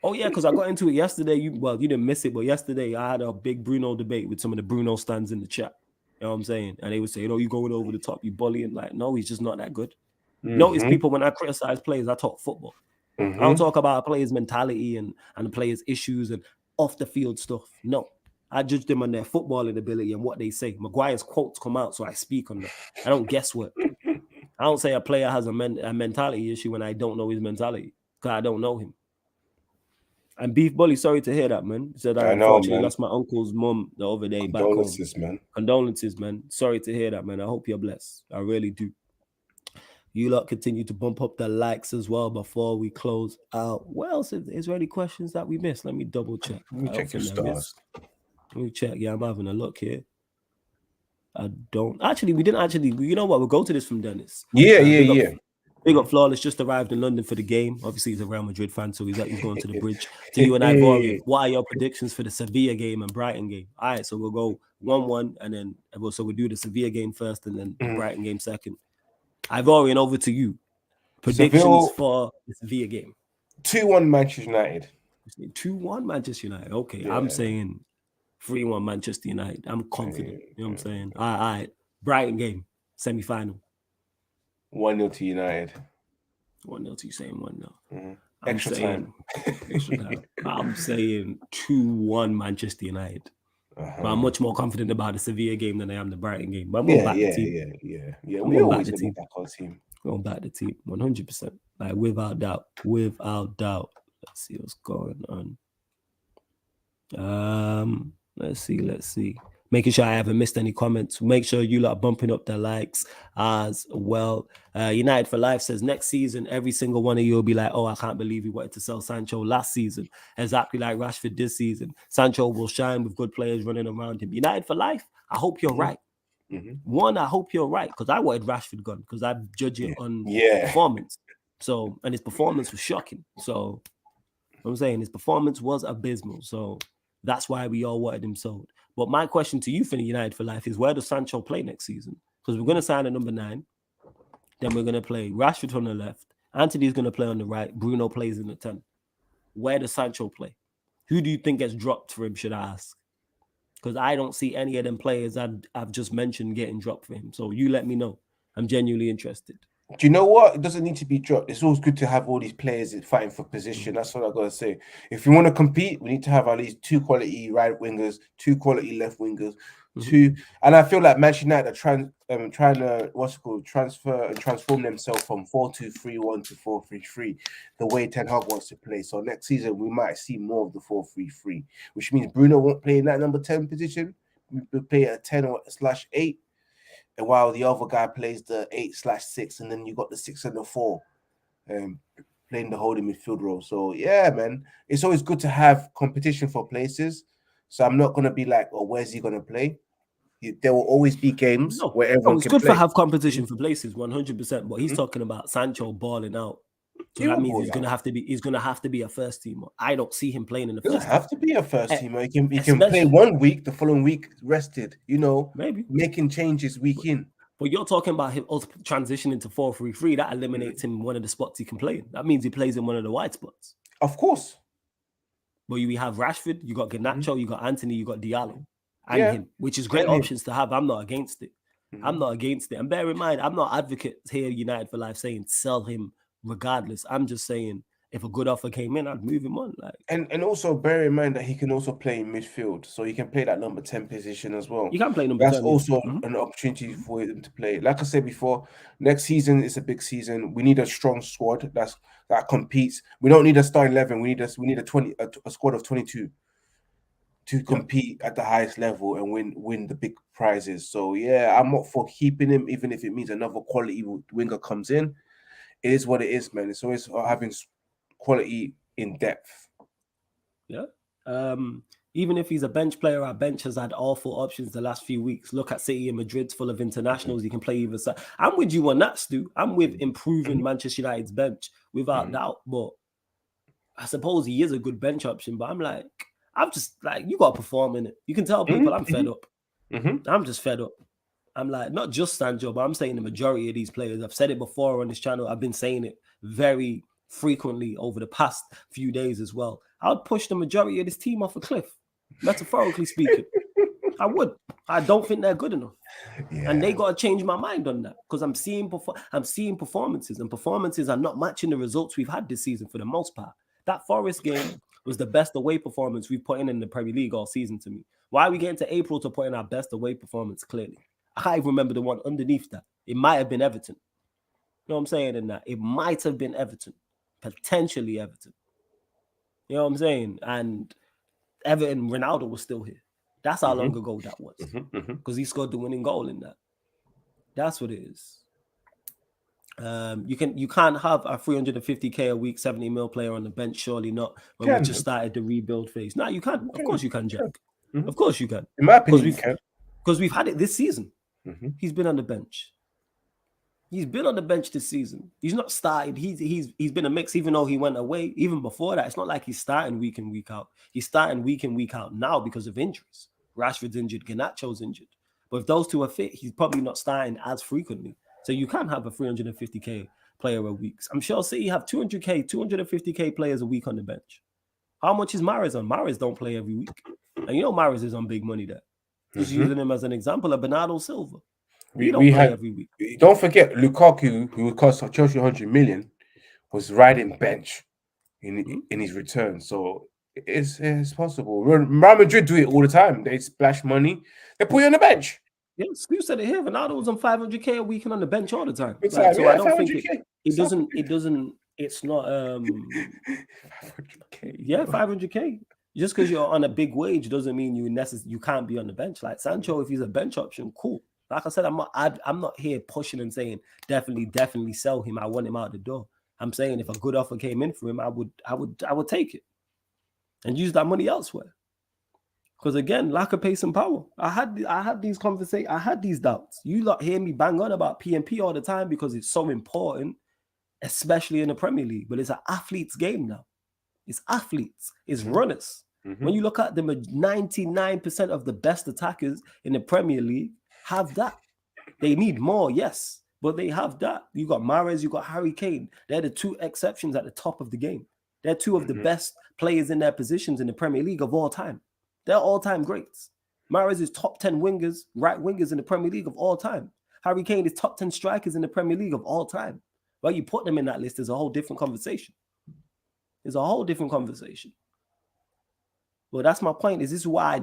Oh, yeah, because I got into it yesterday. You didn't miss it, but yesterday I had a big Bruno debate with some of the Bruno stands in the chat. You know what I'm saying? And they would say, you going over the top, you bullying. Like, no, he's just not that good. Notice, people, when I criticize players, I talk football. I don't talk about a player's mentality and the player's issues and off-the-field stuff. No. I judge them on their footballing ability and what they say. Maguire's quotes come out, so I speak on them. I don't guesswork. I don't say a player has a mentality issue when I don't know his mentality because I don't know him. And Beef Bully, sorry to hear that, man. He said I unfortunately lost my uncle's mum the other day back home. Condolences, man. Sorry to hear that, man. I hope you're blessed. I really do. You lot continue to bump up the likes as well before we close out. What else? Is there any questions that we missed? Let me double check. Let me check your stars. Let me check. Yeah, I'm having a look here. I don't actually. We didn't actually. You know what? We'll go to this from Dennis. Big up Flawless. Just arrived in London for the game. Obviously, he's a Real Madrid fan, so he's going to the bridge. To you and Ivorian, what are your predictions for the Sevilla game and Brighton game? All right, so we'll go 1-1, and then we'll do the Sevilla game first, and then the Brighton game second. Ivorian, over to you. Predictions for the Sevilla game. 2-1 Manchester United. 2-1 Manchester United. Okay, yeah. I'm saying 3-1 Manchester United. I'm confident. You know what I'm saying? All right. Brighton game, semi-final. 1-0 to United. 1-0 to you, saying 1-0. Extra time. I'm saying 2-1 Manchester United. But I'm much more confident about the Sevilla game than I am the Brighton game. But I'm going back the team. Yeah. We always going back our team. Going back the team, 100%. Like, without doubt. Let's see what's going on. Let's see. Making sure I haven't missed any comments. Make sure you lot are bumping up the likes as well. United for Life says next season, every single one of you will be like, oh, I can't believe he wanted to sell Sancho last season. Exactly like Rashford this season. Sancho will shine with good players running around him. United for Life, I hope you're right. One, I hope you're right, because I wanted Rashford gone, because I judge it on performance. So, and his performance was shocking. So, I'm saying his performance was abysmal. So, that's why we all wanted him sold. But my question to you for the United for Life is, where does Sancho play next season? Because we're going to sign a number 9. Then we're going to play Rashford on the left. Anthony's going to play on the right. Bruno plays in the 10. Where does Sancho play? Who do you think gets dropped for him, should I ask? Because I don't see any of them players I've just mentioned getting dropped for him. So you let me know. I'm genuinely interested. Do you know what? It doesn't need to be dropped. It's always good to have all these players fighting for position. That's what I got to say. If you want to compete, we need to have at least 2 quality right wingers, 2 quality left wingers, 2. And I feel like Manchester United are trying to transfer and transform themselves from 4-2-3-1 to 4-3-3, the way Ten Hag wants to play. So next season we might see more of the 4-3-3, which means Bruno won't play in that number 10 position. We play at 10 or /8. And while the other guy plays the 8/6, and then you got the 6 and the 4, playing the holding midfield role. So yeah, man, it's always good to have competition for places. So I'm not gonna be like, oh, where's he gonna play? there will always be games No, where everyone it's can good play. for have competition for places, 100%. But he's Mhm. talking about Sancho balling out. So He that will means ball he's out. gonna have to be a first teamer. I don't see him playing in the Doesn't first team. have to be a first Eh, teamer. He can play especially 1 week, the following week rested. maybe. Making changes week in. But you're talking about him also transitioning to 4-3-3. That eliminates him in one of the spots he can play in. That means he plays in one of the wide spots. Of course. But you have Rashford, you got Garnacho, you got Anthony, you got Diallo, and Yeah. him, which is great And him. options to have. I'm not against it. I'm Mhm. not against it. And bear in mind, I'm not advocate here, United for Life, saying sell him regardless. I'm just saying if a good offer came in, I'd move him on. Like, And also bear in mind that he can also play in midfield, so he can play that number 10 position as well. you can play number That's 10. also Yeah. an opportunity for him to play. Like I said before, next season is a big season. We need a strong squad that competes. We don't need a starting 11. We need a squad of 22 to compete at the highest level and win the big prizes. So yeah, I'm up for keeping him, even if it means another quality winger comes in. It is what it is, man. It's always having quality in depth. Yeah. Even if he's a bench player, our bench has had awful options the last few weeks. Look at City and Madrid's full of internationals. He can play either side. I'm with you on that, Stu. I'm with improving Manchester United's bench without doubt. But I suppose he is a good bench option. But I'm just like, you got to perform in it. You can tell people I'm fed up. I'm just fed up. I'm like, not just Sancho, but I'm saying the majority of these players. I've said it before on this channel. I've been saying it very frequently over the past few days as well. I would push the majority of this team off a cliff, metaphorically speaking. I would. I don't think they're good enough. Yeah. And they got to change my mind on that because I'm seeing performances, and performances are not matching the results we've had this season for the most part. That Forest game was the best away performance we've put in the Premier League all season to me. Why are we getting to April to put in our best away performance? Clearly, I can't even remember the one underneath that. It might have been Everton. You know what I'm saying? In that, it might have been Everton, potentially Everton. You know what I'm saying? And Everton, Ronaldo was still here. That's how long ago that was. Because he scored the winning goal in that. That's what it is. You can't have a 350k a week, 70 mil player on the bench. Surely not when we just started the rebuild phase. No, you can't. Of course you can, Jack. Of course you can. In my opinion, you can. Because we've had it this season. He's been on the bench. He's been on the bench this season. He's not started. He's been a mix, even though he went away. Even before that, it's not like he's starting week in, week out. He's starting week in, week out now because of injuries. Rashford's injured, Garnacho's injured. But if those two are fit, he's probably not starting as frequently. So you can't have a 350k player a week. I'm sure City have 200k, 250k players a week on the bench. How much is Mahrez on? Mahrez don't play every week. And you know Mahrez is on big money there. Just using him as an example of Bernardo Silva. We don't play every week. Don't forget Lukaku, who cost Chelsea 100 million, was riding bench in his return. So it's possible. Real Madrid do it all the time. They splash money. They put you on the bench. Yeah, Stu said it here. Ronaldo was on 500k a week and on the bench all the time. Like, so yeah, I don't think it doesn't. It's not. 500k. Yeah, 500k. Just because you're on a big wage doesn't mean you can't be on the bench. Like Sancho, if he's a bench option, cool. Like I said, I'm not here pushing and saying definitely sell him. I want him out the door. I'm saying if a good offer came in for him, I would take it and use that money elsewhere. Because again, lack of pace and power. I had these conversations. I had these doubts. You lot hear me bang on about PMP all the time because it's so important, especially in the Premier League. But it's an athlete's game now. It's athletes. It's runners. When you look at the 99% of the best attackers in the Premier League have that. They need more, yes, but they have that. You got Mahrez, you got Harry Kane. They're the two exceptions at the top of the game. They're two of the best players in their positions in the Premier League of all time. They're all-time greats. Mahrez is top 10 wingers, right wingers in the Premier League of all time. Harry Kane is top 10 strikers in the Premier League of all time. Well, you put them in that list is a whole different conversation. It's a whole different conversation. Well, that's my point. This is why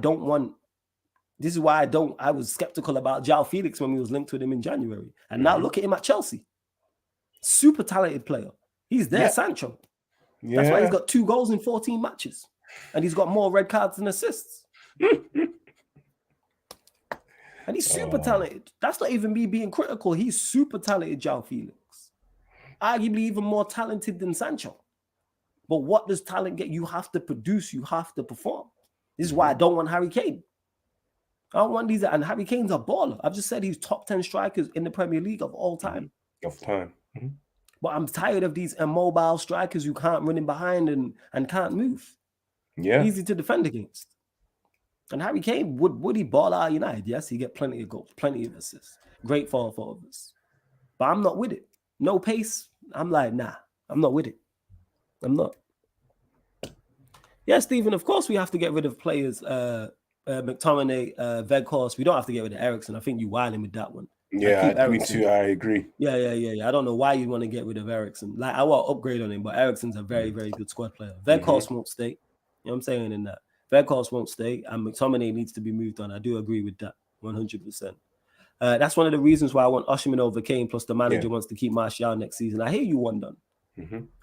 I was skeptical about João Felix when we was linked with him in January. And now look at him at Chelsea. Super talented player. He's there, Sancho. Yeah. That's why he's got 2 goals in 14 matches. And he's got more red cards than assists. And he's super talented. That's not even me being critical. He's super talented, João Felix. Arguably even more talented than Sancho. But what does talent get? You have to produce. You have to perform. This is why I don't want Harry Kane. I don't want these. And Harry Kane's a baller. I've just said he's top 10 strikers in the Premier League of all time. Of time. But I'm tired of these immobile strikers who can't run in behind and can't move. Yeah. Easy to defend against. And Harry Kane, would he ball out United? Yes, he get plenty of goals, plenty of assists. Great for us. But I'm not with it. No pace. I'm like, nah, I'm not with it. I'm not. Yeah, Stephen, of course we have to get rid of players. McTominay, Weghorst. We don't have to get rid of Eriksen. I think you wilding with that one. Yeah, me too. I agree. Yeah. I don't know why you want to get rid of Eriksen. Like, I want to upgrade on him, but Eriksen's a very, very good squad player. Weghorst won't stay. You know what I'm saying in that? Weghorst won't stay, and McTominay needs to be moved on. I do agree with that, 100%. That's one of the reasons why I want Osimhen over Kane, plus the manager wants to keep Martial next season. I hear you, one done.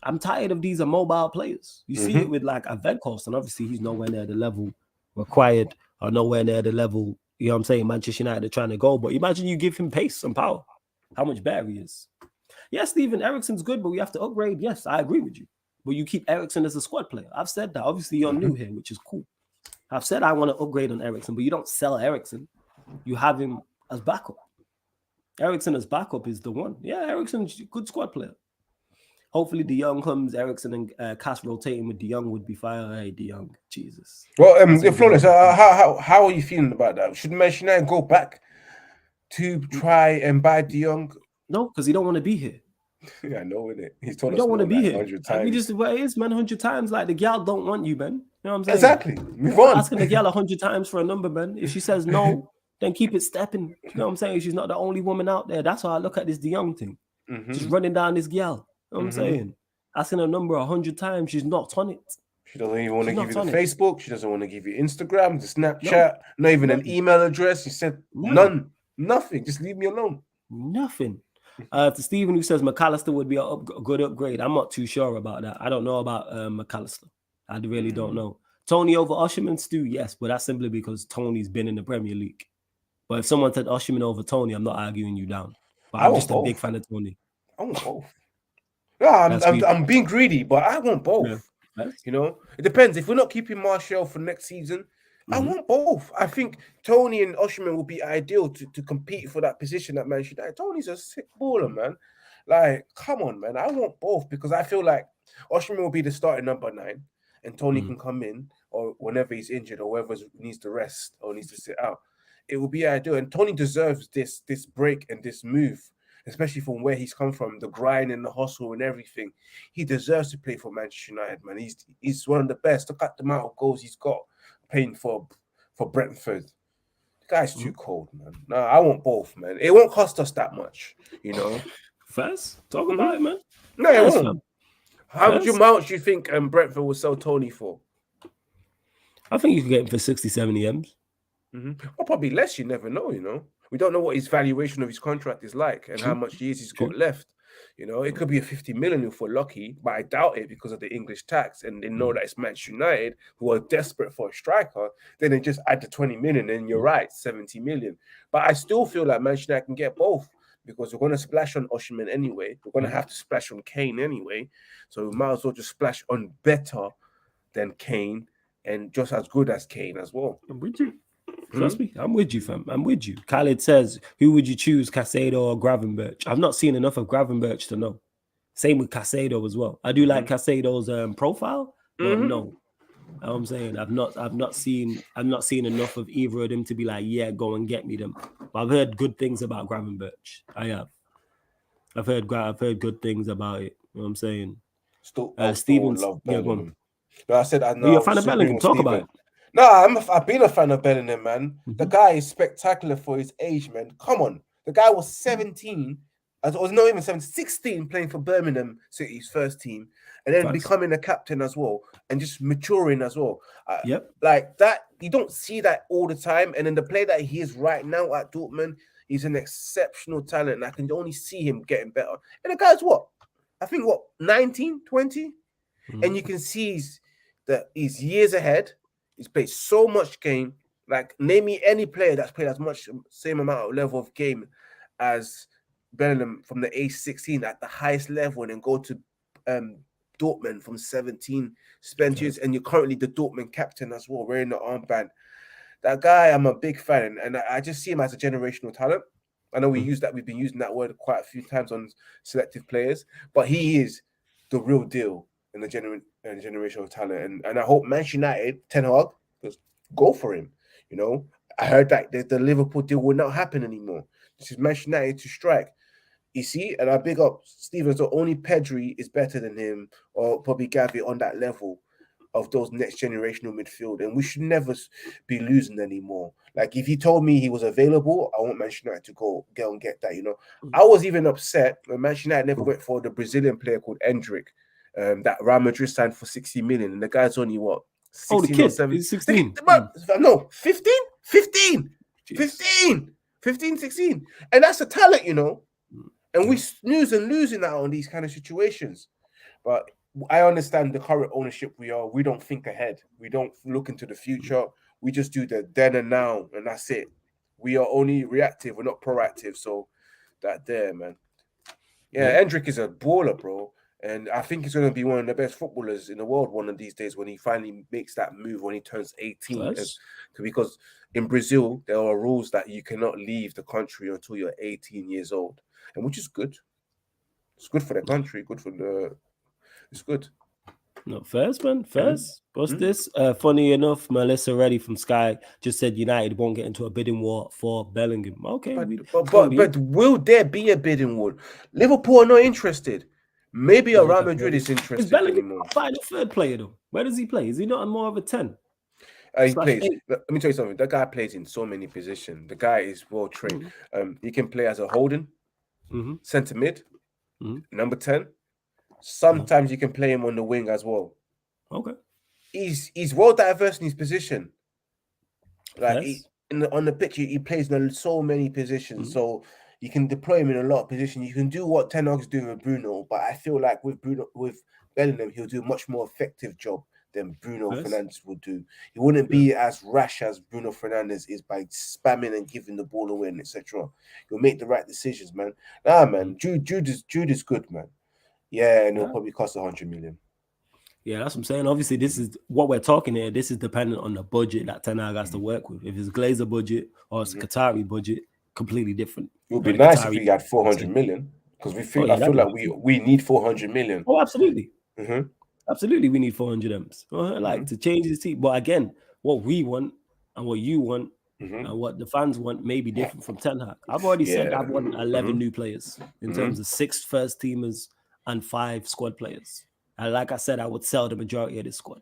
I'm tired of these immobile players. You see it with like a Weghorst, and obviously he's nowhere near the level required or nowhere near the level, you know what I'm saying, Manchester United are trying to go. But imagine you give him pace and power, how much better he is. Yes, Steven, Eriksen's good, but we have to upgrade. Yes, I agree with you. But you keep Eriksen as a squad player. I've said that. Obviously, you're new here, which is cool. I've said I want to upgrade on Eriksen, but you don't sell Eriksen. You have him as backup. Eriksen as backup is the one. Yeah, Eriksen's a good squad player. Hopefully, De Jong comes. Eriksen and Cass rotating with De Jong would be fire. Hey, De Jong, Jesus. Well, Flawless, how are you feeling about that? Should Manchester United go back to try and buy De Jong? No, because he don't want to be here. Yeah, I know, innit? He's told you us don't want to be like here. 100 times. I mean, just what it is, man. 100 times. Like the gal don't want you, man. You know what I'm saying? Exactly. Move on. Asking the gal 100 times for a number, man. If she says no, then keep it stepping. You know what I'm saying? She's not the only woman out there. That's how I look at this De Jong thing. Just running down this gal. You know what I'm saying? Asking her number 100 times, she's not on it. She doesn't even want to give you the Facebook. She doesn't want to give you Instagram, the Snapchat, not even an email address. She said none. Nothing. Just leave me alone. Nothing. To Stephen, who says McAllister would be a good upgrade. I'm not too sure about that. I don't know about McAllister. I really don't know. Tony over Osimhen, Stu, yes, but that's simply because Tony's been in the Premier League. But if someone said Osimhen over Tony, I'm not arguing you down. But I'm just a big fan of Tony. I want both. Yeah, I'm being greedy, but I want both. Yeah. You know, it depends. If we're not keeping Martial for next season, I want both. I think Tony and Osimhen will be ideal to compete for that position at Manchester United. Tony's a sick baller, man. Like, come on, man. I want both because I feel like Osimhen will be the starting number 9 and Tony can come in or whenever he's injured or whoever needs to rest or needs to sit out. It will be ideal. And Tony deserves this break and this move, especially from where he's come from, the grind and the hustle and everything. He deserves to play for Manchester United, man. He's one of the best. Look at the amount of goals he's got playing for Brentford. The guy's too cold, man. No, I want both, man. It won't cost us that much, you know. First, talk about it, man. No, it won't. How much do you think Brentford will sell Tony for? I think you can get him for 60, 70 M's. Or probably less, you never know, you know. We don't know what his valuation of his contract is like and how much years he's got left. You know, it could be a 50 million if we're lucky, but I doubt it because of the English tax. And they know that it's Manchester United who are desperate for a striker. Then they just add the 20 million and you're right, 70 million. But I still feel like Manchester United can get both because we're going to splash on Osimhen anyway. We're going to have to splash on Kane anyway. So we might as well just splash on better than Kane and just as good as Kane as well. I'm with you. Trust me, I'm with you, fam. I'm with you. Khaled says, who would you choose, Caicedo or Gravenberch? I've not seen enough of Gravenberch to know. Same with Caicedo as well. I do like Caicedo's profile, but no. You know what I'm saying? I've not seen enough of either of them to be like, yeah, go and get me them. But I've heard good things about Gravenberch. I have. I've heard good things about it. You know what I'm saying? Stephen love Bellingham. But I said I know. You're a fan of Bellingham. Talk about it. No, I've been a fan of Bellingham, man. The guy is spectacular for his age, man. Come on. The guy was 17. I was not even 17, 16 playing for Birmingham City's first team and then becoming a captain as well and just maturing as well. Like that, you don't see that all the time. And then the player that he is right now at Dortmund, he's an exceptional talent. And I can only see him getting better. And the guy's 19, 20? And you can see he's years ahead. He's played so much game. Like, name me any player that's played as much, same amount of level of game as Bellingham from the age 16 at the highest level and then go to Dortmund from 17, spent years, and you're currently the Dortmund captain as well, wearing the armband. That guy, I'm a big fan, and I just see him as a generational talent. I know we've been using that word quite a few times on selective players, but he is the real deal in the generational talent. And I hope Manchester United, Ten Hag, just go for him. You know, I heard that the Liverpool deal will not happen anymore. This is Manchester United to strike. You see, and I big up Stevens. So only Pedri is better than him, or probably Gavi on that level of those next generational midfield, and we should never be losing anymore. Like if he told me he was available, I want Manchester United to go and get that. You know, I was even upset when Manchester United never went for the Brazilian player called Endrick, that Real Madrid signed for 60 million, and the guy's only what 16 or 17. He's 16. No, 15, 16, and that's a talent, you know. And we snooze and losing out on these kind of situations. But I understand the current ownership we don't think ahead. We don't look into the future. We just do the then and now, and that's it. We are only reactive. We're not proactive. So that there, man. Yeah, Endrick is a baller, bro. And I think he's going to be one of the best footballers in the world one of these days when he finally makes that move when he turns 18. Because in Brazil, there are rules that you cannot leave the country until you're 18 years old. And which is good. It's good for the country, it's good. No, first, man. What's this? Funny enough, Melissa Reddy from Sky just said United won't get into a bidding war for Bellingham. Okay. But will there be a bidding war? Liverpool are not interested. Maybe Real Madrid is interested. Is Bellingham find a third player though? Where does he play? Is he not more of a 10? He plays. Let me tell you something. That guy plays in so many positions. The guy is well trained. He can play as a holding, centre mid, number 10. Sometimes you can play him on the wing as well. Okay. He's well diverse in his position. Like on the pitch, he plays in so many positions. So you can deploy him in a lot of positions. You can do what Ten Hag's doing with Bruno, but I feel like with Bellingham, he'll do a much more effective job than Bruno Fernandes will do. He wouldn't be as rash as Bruno Fernandes is by spamming and giving the ball away and etc. He'll make the right decisions, man. Nah, man. Jude is good, man. Yeah, and it'll probably cost 100 million. Yeah, that's what I'm saying. Obviously, this is what we're talking here. This is dependent on the budget that Ten Hag has to work with. If it's Glazer budget or it's Qatari budget, completely different. It would be nice if we had 400 million because I feel like we need 400 million. Oh, absolutely. Absolutely, we need 400 M's. To change the team. But again, what we want and what you want and what the fans want may be different from Ten Hag. I've already said I want 11 new players in terms of 6 first teamers and 5 squad players. And like I said, I would sell the majority of this squad.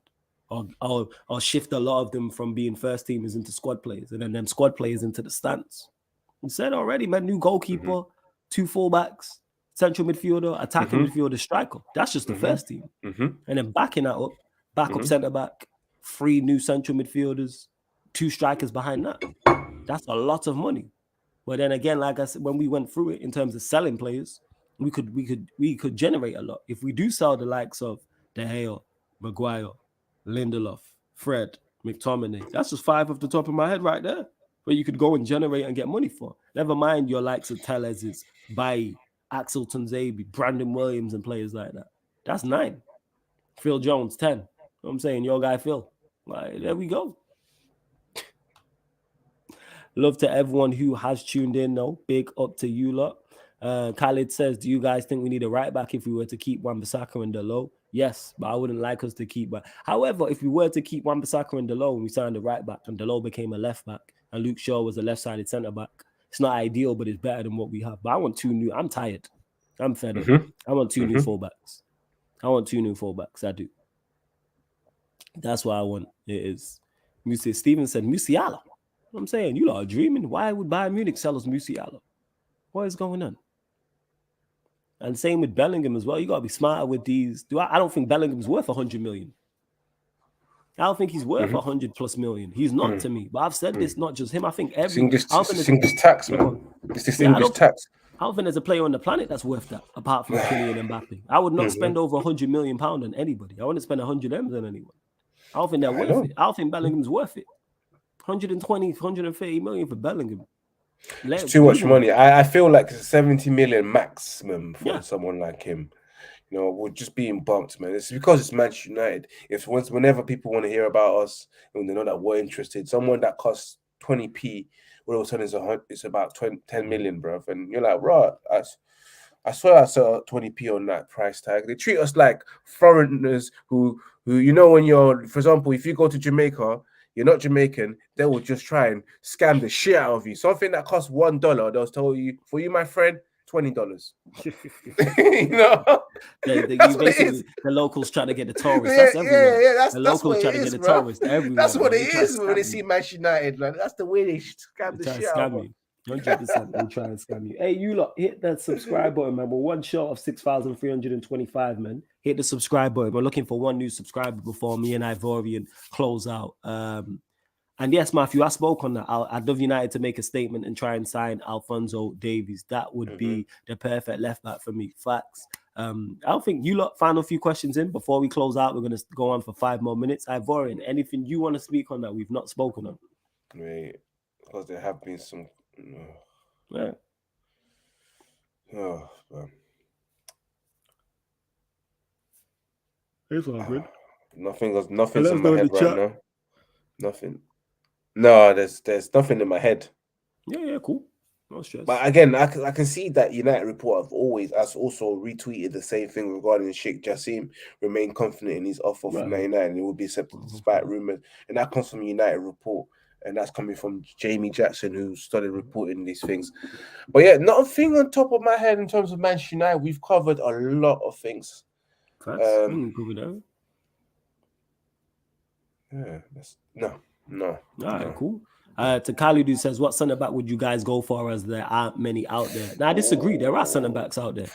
Or shift a lot of them from being first teamers into squad players and then them squad players into the stands. I said already, man, new goalkeeper, 2 fullbacks, central midfielder, attacking midfielder, striker. That's just the first team. And then backing that up, backup centre-back, 3 new central midfielders, 2 strikers behind that. That's a lot of money. But then again, like I said, when we went through it in terms of selling players, we could generate a lot. If we do sell the likes of De Gea, Maguire, Lindelof, Fred, McTominay, that's just 5 off the top of my head right there. Where you could go and generate and get money for. Never mind your likes of Tellez's, Bailly, Axel Tuanzebe, Brandon Williams, and players like that. That's 9. Phil Jones, 10. You know what I'm saying? Your guy Phil. Like, there we go. Love to everyone who has tuned in, though. Big up to you lot. Khalid says, do you guys think we need a right back if we were to keep Wan-Bissaka and Dalot? Yes, but I wouldn't like us to keep back. However, if we were to keep Wan-Bissaka and Dalot and we signed a right back and Dalot became a left back and Luke Shaw was a left-sided centre back, it's not ideal, but it's better than what we have. But I want 2 new. I'm tired. I'm fed up. I want 2 new fullbacks. I do. That's what I want. It is. Steven said, Musiala. I'm saying, you lot are dreaming. Why would Bayern Munich sell us Musiala? What is going on? And same with Bellingham as well. You got to be smarter with these. I don't think Bellingham's worth 100 million. I don't think he's worth 100 plus million. He's not to me. But I've said this, not just him. I think every... English tax, man. It's this English tax. I don't think there's a player on the planet that's worth that, apart from Kylian Mbappe. I would not spend over 100 million pounds on anybody. I wouldn't spend 100 M's on anyone. I don't think they're worth it. I don't think Bellingham's worth it. 120, 130 million for Bellingham. It's too much money. I feel like 70 million maximum for someone like him. You know, we're just being bumped, man. It's because it's Manchester United. Whenever people want to hear about us and they know that we're interested, someone that costs 20p, all of a sudden it's about 10 million, bruv. And you're like, right, I swear I saw 20p on that price tag. They treat us like foreigners who when you're, for example, if you go to Jamaica, you're not Jamaican, they will just try and scam the shit out of you. Something that costs $1, they'll tell you, for you, my friend, $20. You know, that's what it is. The locals trying to get the tourists. That's everywhere. Yeah. The That's locals what trying it to is, get the bro. tourists everywhere. That's what man. it is when they see Manchester United, man. That's the way they scam the shit out of us. 100% they try and scam you. Hey, you lot, hit that subscribe button, man. We're one short of 6,325, man. Hit the subscribe button. We're looking for one new subscriber before me and Ivorian close out. And yes, Matthew, I spoke on that. I'd love United to make a statement and try and sign Alphonso Davies. That would be the perfect left back for me. Facts. I don't think you lot final few questions in before we close out. We're going to go on for 5 more minutes. Ivorian, anything you want to speak on that we've not spoken on? Right. Because there have been some. Yeah. Oh, man. It's all good. Nothing's in my head right now. Nothing. No, there's nothing in my head. Yeah, cool. No stress. But again, I can see that United Report has also retweeted the same thing regarding Sheikh Jassim. Remain confident in his offer from 99 and it will be accepted despite rumours. And that comes from United Report. And that's coming from Jamie Jackson, who started reporting these things. But yeah, not a thing on top of my head in terms of Manchester United. We've covered a lot of things. Facts. Covered that. Yeah, no. All right, cool. To Khalid, who says, what centre back would you guys go for as there aren't many out there? Now, I disagree. There are centre backs out there.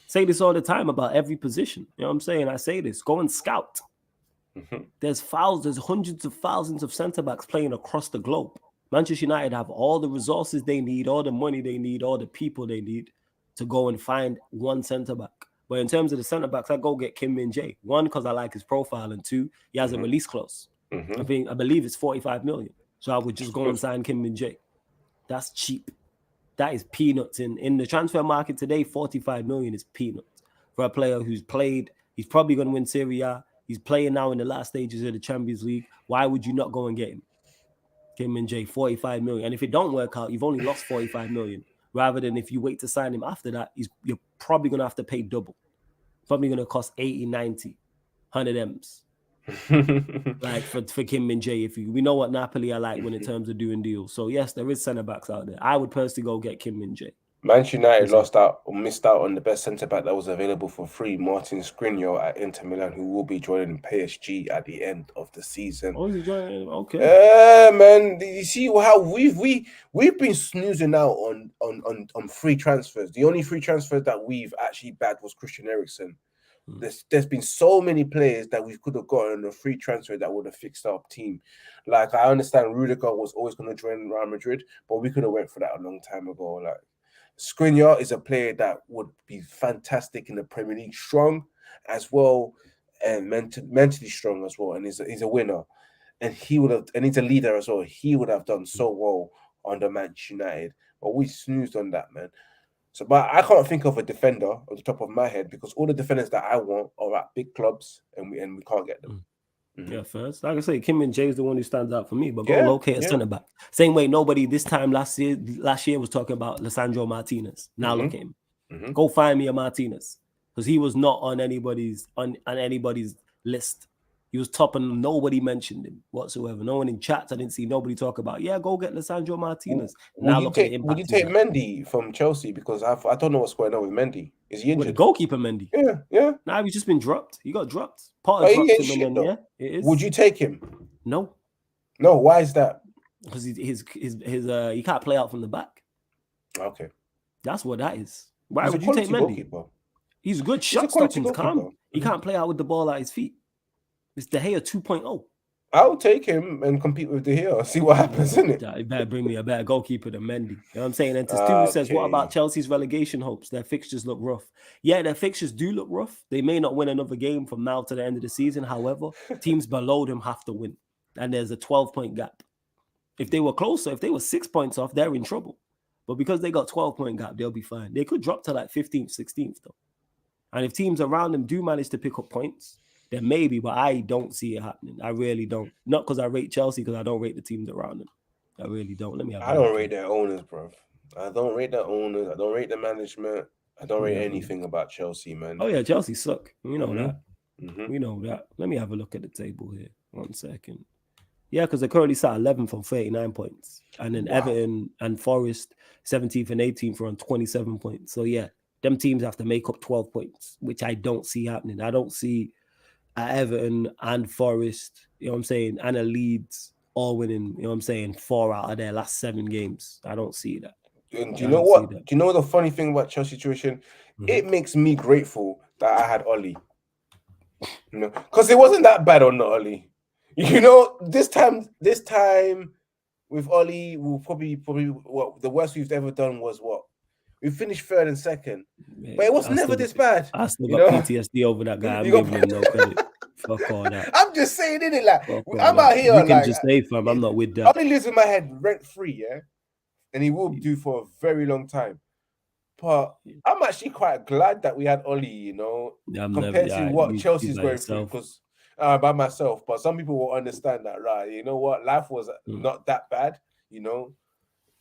Say this all the time about every position. You know what I'm saying? I say this. Go and scout. There's hundreds of thousands of centre backs playing across the globe. Manchester United have all the resources they need, all the money they need, all the people they need to go and find one centre back. But in terms of the centre backs, I go get Kim Min-jae. 1, because I like his profile, and 2, he has a release clause. I believe it's 45 million. So I would just go and sign Kim Min-jae. That's cheap. That is peanuts. In the transfer market today, 45 million is peanuts for a player who's played. He's probably going to win Serie A. He's playing now in the last stages of the Champions League. Why would you not go and get him? Kim Min-jae, 45 million. And if it don't work out, you've only lost 45 million. Rather than if you wait to sign him after that, you're probably going to have to pay double. Probably going to cost 80, 90, 100 M's. Like for Kim Min-jae, we know what Napoli are like when in terms of doing deals. So yes, there is centre backs out there. I would personally go get Kim Min-jae. Manchester United missed out on the best centre back that was available for free, Martin Skriniar at Inter Milan, who will be joining PSG at the end of the season. Oh, he's joining? Okay. Man, you see how we've been snoozing out on free transfers. The only free transfer that we've actually bagged was Christian Eriksen. There's been so many players that we could have gotten a free transfer that would have fixed our team. Like, I understand Rudiger was always going to join Real Madrid, but we could have went for that a long time ago. Like, Skriniar is a player that would be fantastic in the Premier League, strong as well, and mentally strong as well, and he's a winner, and he's a leader as well. He would have done so well under Manchester United, but we snoozed on that, man. So, but I can't think of a defender on the top of my head because all the defenders that I want are at big clubs, and we can't get them. Yeah, first, like I say, Kim Min-jae is the one who stands out for me. But go locate a centre back. Same way nobody this time last year was talking about Lisandro Martinez. Now look at him. Go find me a Martinez because he was not on anybody's list. He was top and nobody mentioned him whatsoever. No one in chats. I didn't see nobody talk about. Yeah, go get Lisandro Martinez. Would you take Mendy from Chelsea? Because I don't know what's going on with Mendy. Is he injured? With the goalkeeper Mendy. Yeah. Nah, he's just been dropped. He got dropped. Potter dropped him, and then it is. Would you take him? No. Why is that? Because he can't play out from the back. Okay. That's what that is. Why would you take Mendy? Goalkeeper. He's a good shot stopping. Calm. He can't play out with the ball at his feet. It's De Gea 2.0. I'll take him and compete with De Gea. See what happens, isn't it? You better bring me a better goalkeeper than Mendy. You know what I'm saying? And to Stu says, what about Chelsea's relegation hopes? Their fixtures look rough. Yeah, their fixtures do look rough. They may not win another game from now to the end of the season. However, teams below them have to win. And there's a 12-point gap. If they were closer, if they were 6 points off, they're in trouble. But because they got 12-point gap, they'll be fine. They could drop to like 15th, 16th though. And if teams around them do manage to pick up points, then maybe, but I don't see it happening. I really don't. Not because I rate Chelsea, because I don't rate the teams around them. I really don't. Let me have I don't rate their owners, bro. I don't rate the owners. I don't rate the management. I don't rate anything about Chelsea, man. Oh, yeah, Chelsea suck. You know that. Mm-hmm. We know that. Let me have a look at the table here. 1 second. Yeah, because they're currently sat 11th on 39 points. And then Everton and Forest, 17th and 18th, are on 27 points. So, yeah, them teams have to make up 12 points, which I don't see happening. I don't see Everton and Forest, you know what I'm saying, and a Leeds all winning, you know what I'm saying, 4 out of their last 7 games. I don't see that. And do you know what? Do you know the funny thing about Chelsea situation? It makes me grateful that I had Oli. You know, because it wasn't that bad on Oli. You know, this time with Oli, we'll probably what the worst we've ever done was what? We finished 3rd and 2nd. But it was never this bad. I still got PTSD over that guy. I'm giving him no credit. Fuck all that. I'm just saying, innit? Like, I'm out here. You can just say, fam, I'm not with that. Oli lives in my head rent free, yeah? And he will do for a very long time. But I'm actually quite glad that we had Oli, you know, compared to what Chelsea's going through. Because by myself, but some people will understand that, right? You know what? Life was not that bad, you know,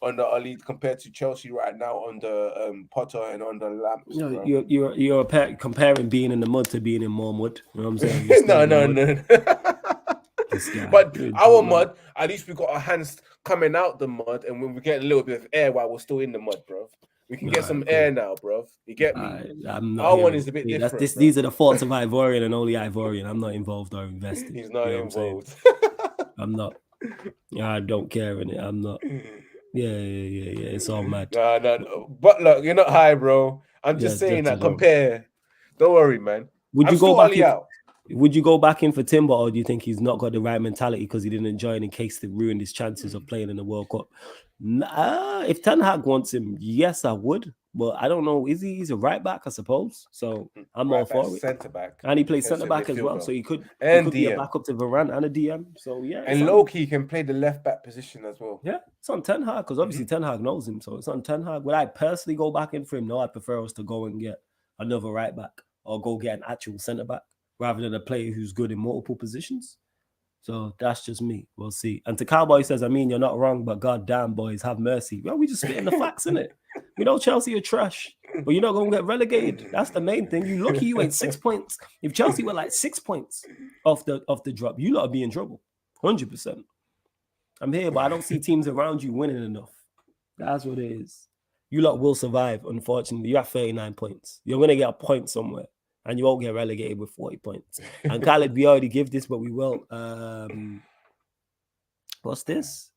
under Oli compared to Chelsea right now under Potter and under Lamps. You're comparing being in the mud to being in more mud. You know what I'm saying? No. But our mud, at least we got our hands coming out the mud, and when we get a little bit of air while we're still in the mud, bro. We can get some air now, bro. You get me? Our one is a bit different. These are the thoughts of Ivorian and only Ivorian. I'm not involved or invested. He's not involved. I'm not. I don't care in it. I'm not. Yeah. It's all mad. No. But look, you're not high, bro. I'm just saying that. Compare. Don't worry, man. Would you go back in for Timber, or do you think he's not got the right mentality because he didn't join in case it ruined his chances of playing in the World Cup? If Ten Hag wants him, yes, I would. But I don't know. He's a right back, I suppose. So I'm all for it. Centre back, and he plays centre back as well. So he could be a backup to Varane and a DM. So yeah, and low-key can play the left back position as well. Yeah, it's on Ten Hag because obviously Ten Hag knows him. So it's on Ten Hag. Would I personally go back in for him? No, I prefer us to go and get another right back or go get an actual centre back rather than a player who's good in multiple positions. So that's just me. We'll see. And to Cowboy says, I mean, you're not wrong, but goddamn, boys, have mercy. Well, we just spitting the facts, innit? We know Chelsea are trash, but you're not going to get relegated. That's the main thing. You lucky you ain't 6 points. If Chelsea were like 6 points off the drop, you lot would be in trouble. 100%. I'm here, but I don't see teams around you winning enough. That's what it is. You lot will survive, unfortunately. You have 39 points. You're going to get a point somewhere. And you won't get relegated with 40 points. And Khaled, we already give this, but we will. What's this?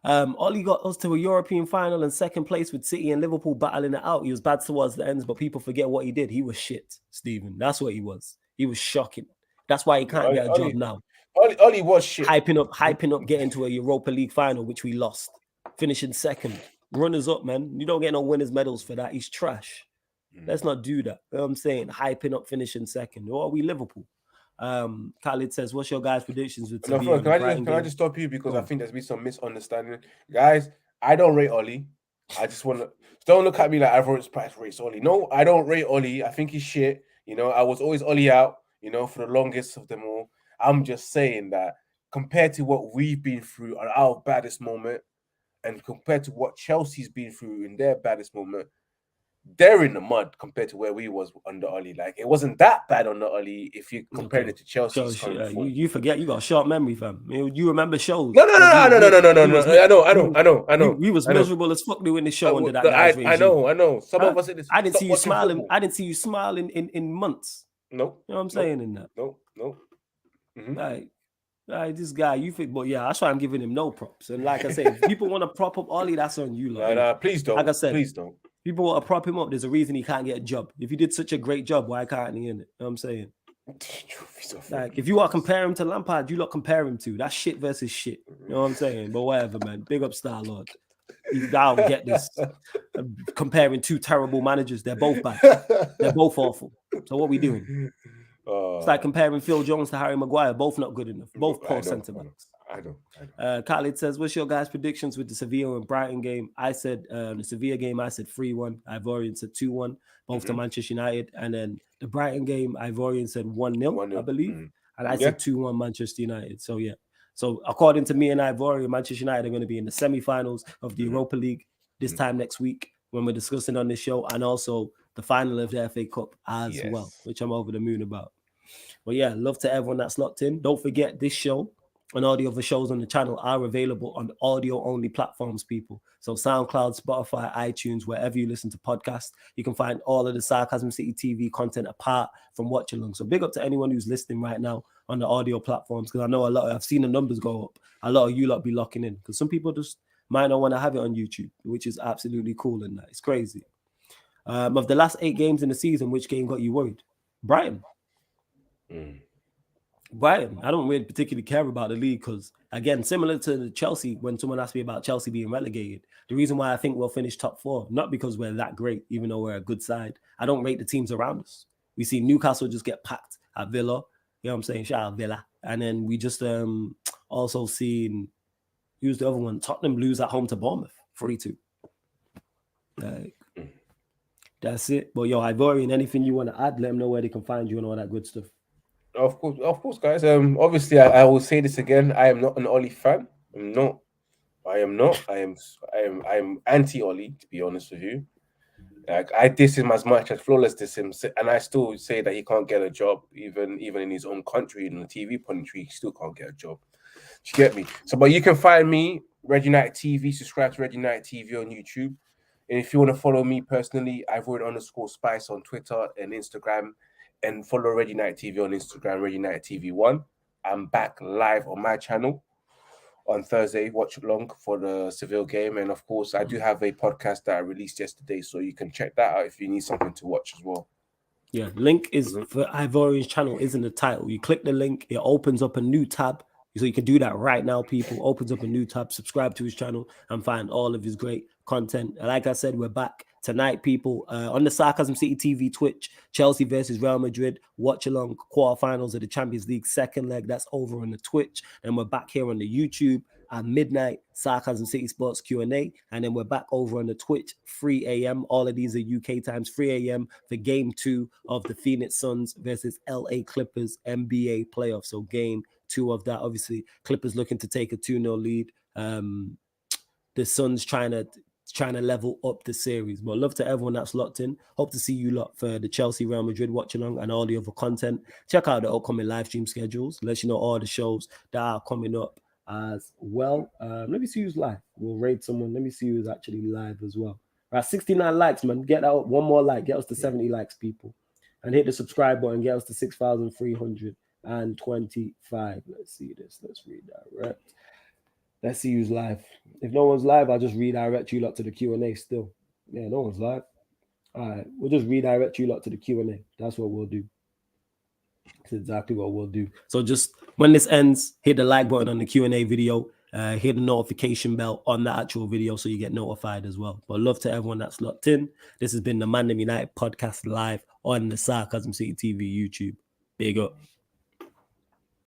Oli got us to a European final and second place with City and Liverpool battling it out. He was bad towards the ends, but people forget what he did. He was shit, Stephen. That's what he was. He was shocking. That's why he can't get a job now. Oli was shit. Hyping up getting to a Europa League final, which we lost. Finishing second. Runners up, man. You don't get no winners' medals for that. He's trash. Let's not do that. You know what I'm saying? Hyping up finishing second. Or are we Liverpool? Khalid says, what's your guys' predictions with Sevilla? Can I just stop you because I think there's been some misunderstanding. Guys, I don't rate Oli. I just want to... Don't look at me like Ivorian's Price rates Oli. No, I don't rate Oli. I think he's shit. You know, I was always Oli out, you know, for the longest of them all. I'm just saying that compared to what we've been through at our baddest moment and compared to what Chelsea's been through in their baddest moment, they're in the mud compared to where we was under Oli. Like, it wasn't that bad under Oli if you compared it to Chelsea. You forget, you got a short memory, fam. You remember shows. No. I know. We was miserable as fuck doing this show under that guy's regime. I know. Some of us... I didn't see you smiling. I didn't see you smiling in months. No. You know what I'm saying in that? No. Mm-hmm. Like this guy, you think, but yeah, that's why I'm giving him no props. And like I said, if people want to prop up Oli, that's on you. Like, no, please don't. Like I said, please don't. People want to prop him up. There's a reason he can't get a job. If he did such a great job, why can't he in it? You know what I'm saying? Like, if you want to compare him to Lampard, you lot compare him to. That's shit versus shit. You know what I'm saying? But whatever, man. Big up Star Lord. I don't get this. Comparing two terrible managers. They're both bad. They're both awful. So what are we doing? It's like comparing Phil Jones to Harry Maguire. Both not good enough. Both poor centre backs. I know. Khalid says, what's your guys' predictions with the Sevilla and Brighton game? I said the Sevilla game, I said 3-1. Ivorian said 2-1, both to Manchester United. And then the Brighton game, Ivorian said 1-0, I believe. And I said 2-1 Manchester United. So, yeah. So, according to me and Ivorian, Manchester United are going to be in the semi-finals of the Europa League this time next week when we're discussing on this show, and also the final of the FA Cup as well, which I'm over the moon about. But yeah, love to everyone that's locked in. Don't forget, this show and all the other shows on the channel are available on audio-only platforms, people. So SoundCloud, Spotify, iTunes, wherever you listen to podcasts, you can find all of the Sarcasm City TV content apart from Watch Along. So big up to anyone who's listening right now on the audio platforms, because I know I've seen the numbers go up. A lot of you lot be locking in, because some people just might not want to have it on YouTube, which is absolutely cool, and that it's crazy. Of the last 8 games in the season, which game got you worried? Brighton. Brighton. I don't really particularly care about the league because, again, similar to Chelsea, when someone asked me about Chelsea being relegated, the reason why I think we'll finish top 4, not because we're that great, even though we're a good side. I don't rate the teams around us. We see Newcastle just get packed at Villa. You know what I'm saying? Shout out Villa. And then we just also seen, who's the other one? Tottenham lose at home to Bournemouth, 3-2. That's it. But yo, Ivorian, anything you want to add, let them know where they can find you and all that good stuff. Of course, guys. Obviously, I will say this again. I am not an Oli fan. I am anti-Oli, to be honest with you. Like, I diss him as much as Flawless diss him, and I still say that he can't get a job, even in his own country, in the TV country, he still can't get a job. Do you get me? So, but you can find me, Red United TV. Subscribe to Red United TV on YouTube. And if you want to follow me personally, Ivorian_Spice on Twitter and Instagram. And follow Red United TV on Instagram, Red United TV 1. I'm back live on my channel on Thursday. Watch along for the Seville game. And of course, I do have a podcast that I released yesterday, so you can check that out if you need something to watch as well. Yeah, link is for Ivorian's channel is in the title. You click the link, it opens up a new tab. So you can do that right now, people. Opens up a new tab, subscribe to his channel, and find all of his great content. Like I said, we're back tonight, people, on the Sarcasm City TV Twitch. Chelsea versus Real Madrid. Watch along quarterfinals of the Champions League second leg. That's over on the Twitch. And we're back here on the YouTube at midnight, Sarcasm City Sports Q&A. And then we're back over on the Twitch, 3 a.m. All of these are UK times, 3 a.m. for Game 2 of the Phoenix Suns versus LA Clippers NBA playoffs. So Game 2 of that. Obviously, Clippers looking to take a 2-0 lead. The Suns trying to level up the series. But love to everyone that's locked in. Hope to see you lot for the Chelsea Real Madrid watch along and all the other content. Check out the upcoming live stream schedules. Let you know all the shows that are coming up as well. Let me see who's live. We'll raid someone. Let me see who's actually live as well. Right, 69 likes, man. Get that up. One more like. Get us to 70 likes, people. And hit the subscribe button. Get us to 6,325. Let's see this. Let's redirect. Let's see who's live. If no one's live, I'll just redirect you lot to the Q&A still. Yeah, no one's live. All right, we'll just redirect you lot to the Q&A. That's what we'll do. That's exactly what we'll do. So just when this ends, hit the like button on the Q&A video. Hit the notification bell on the actual video so you get notified as well. But love to everyone that's locked in. This has been the ManDem United podcast live on the Sarcasm City TV YouTube. Big up.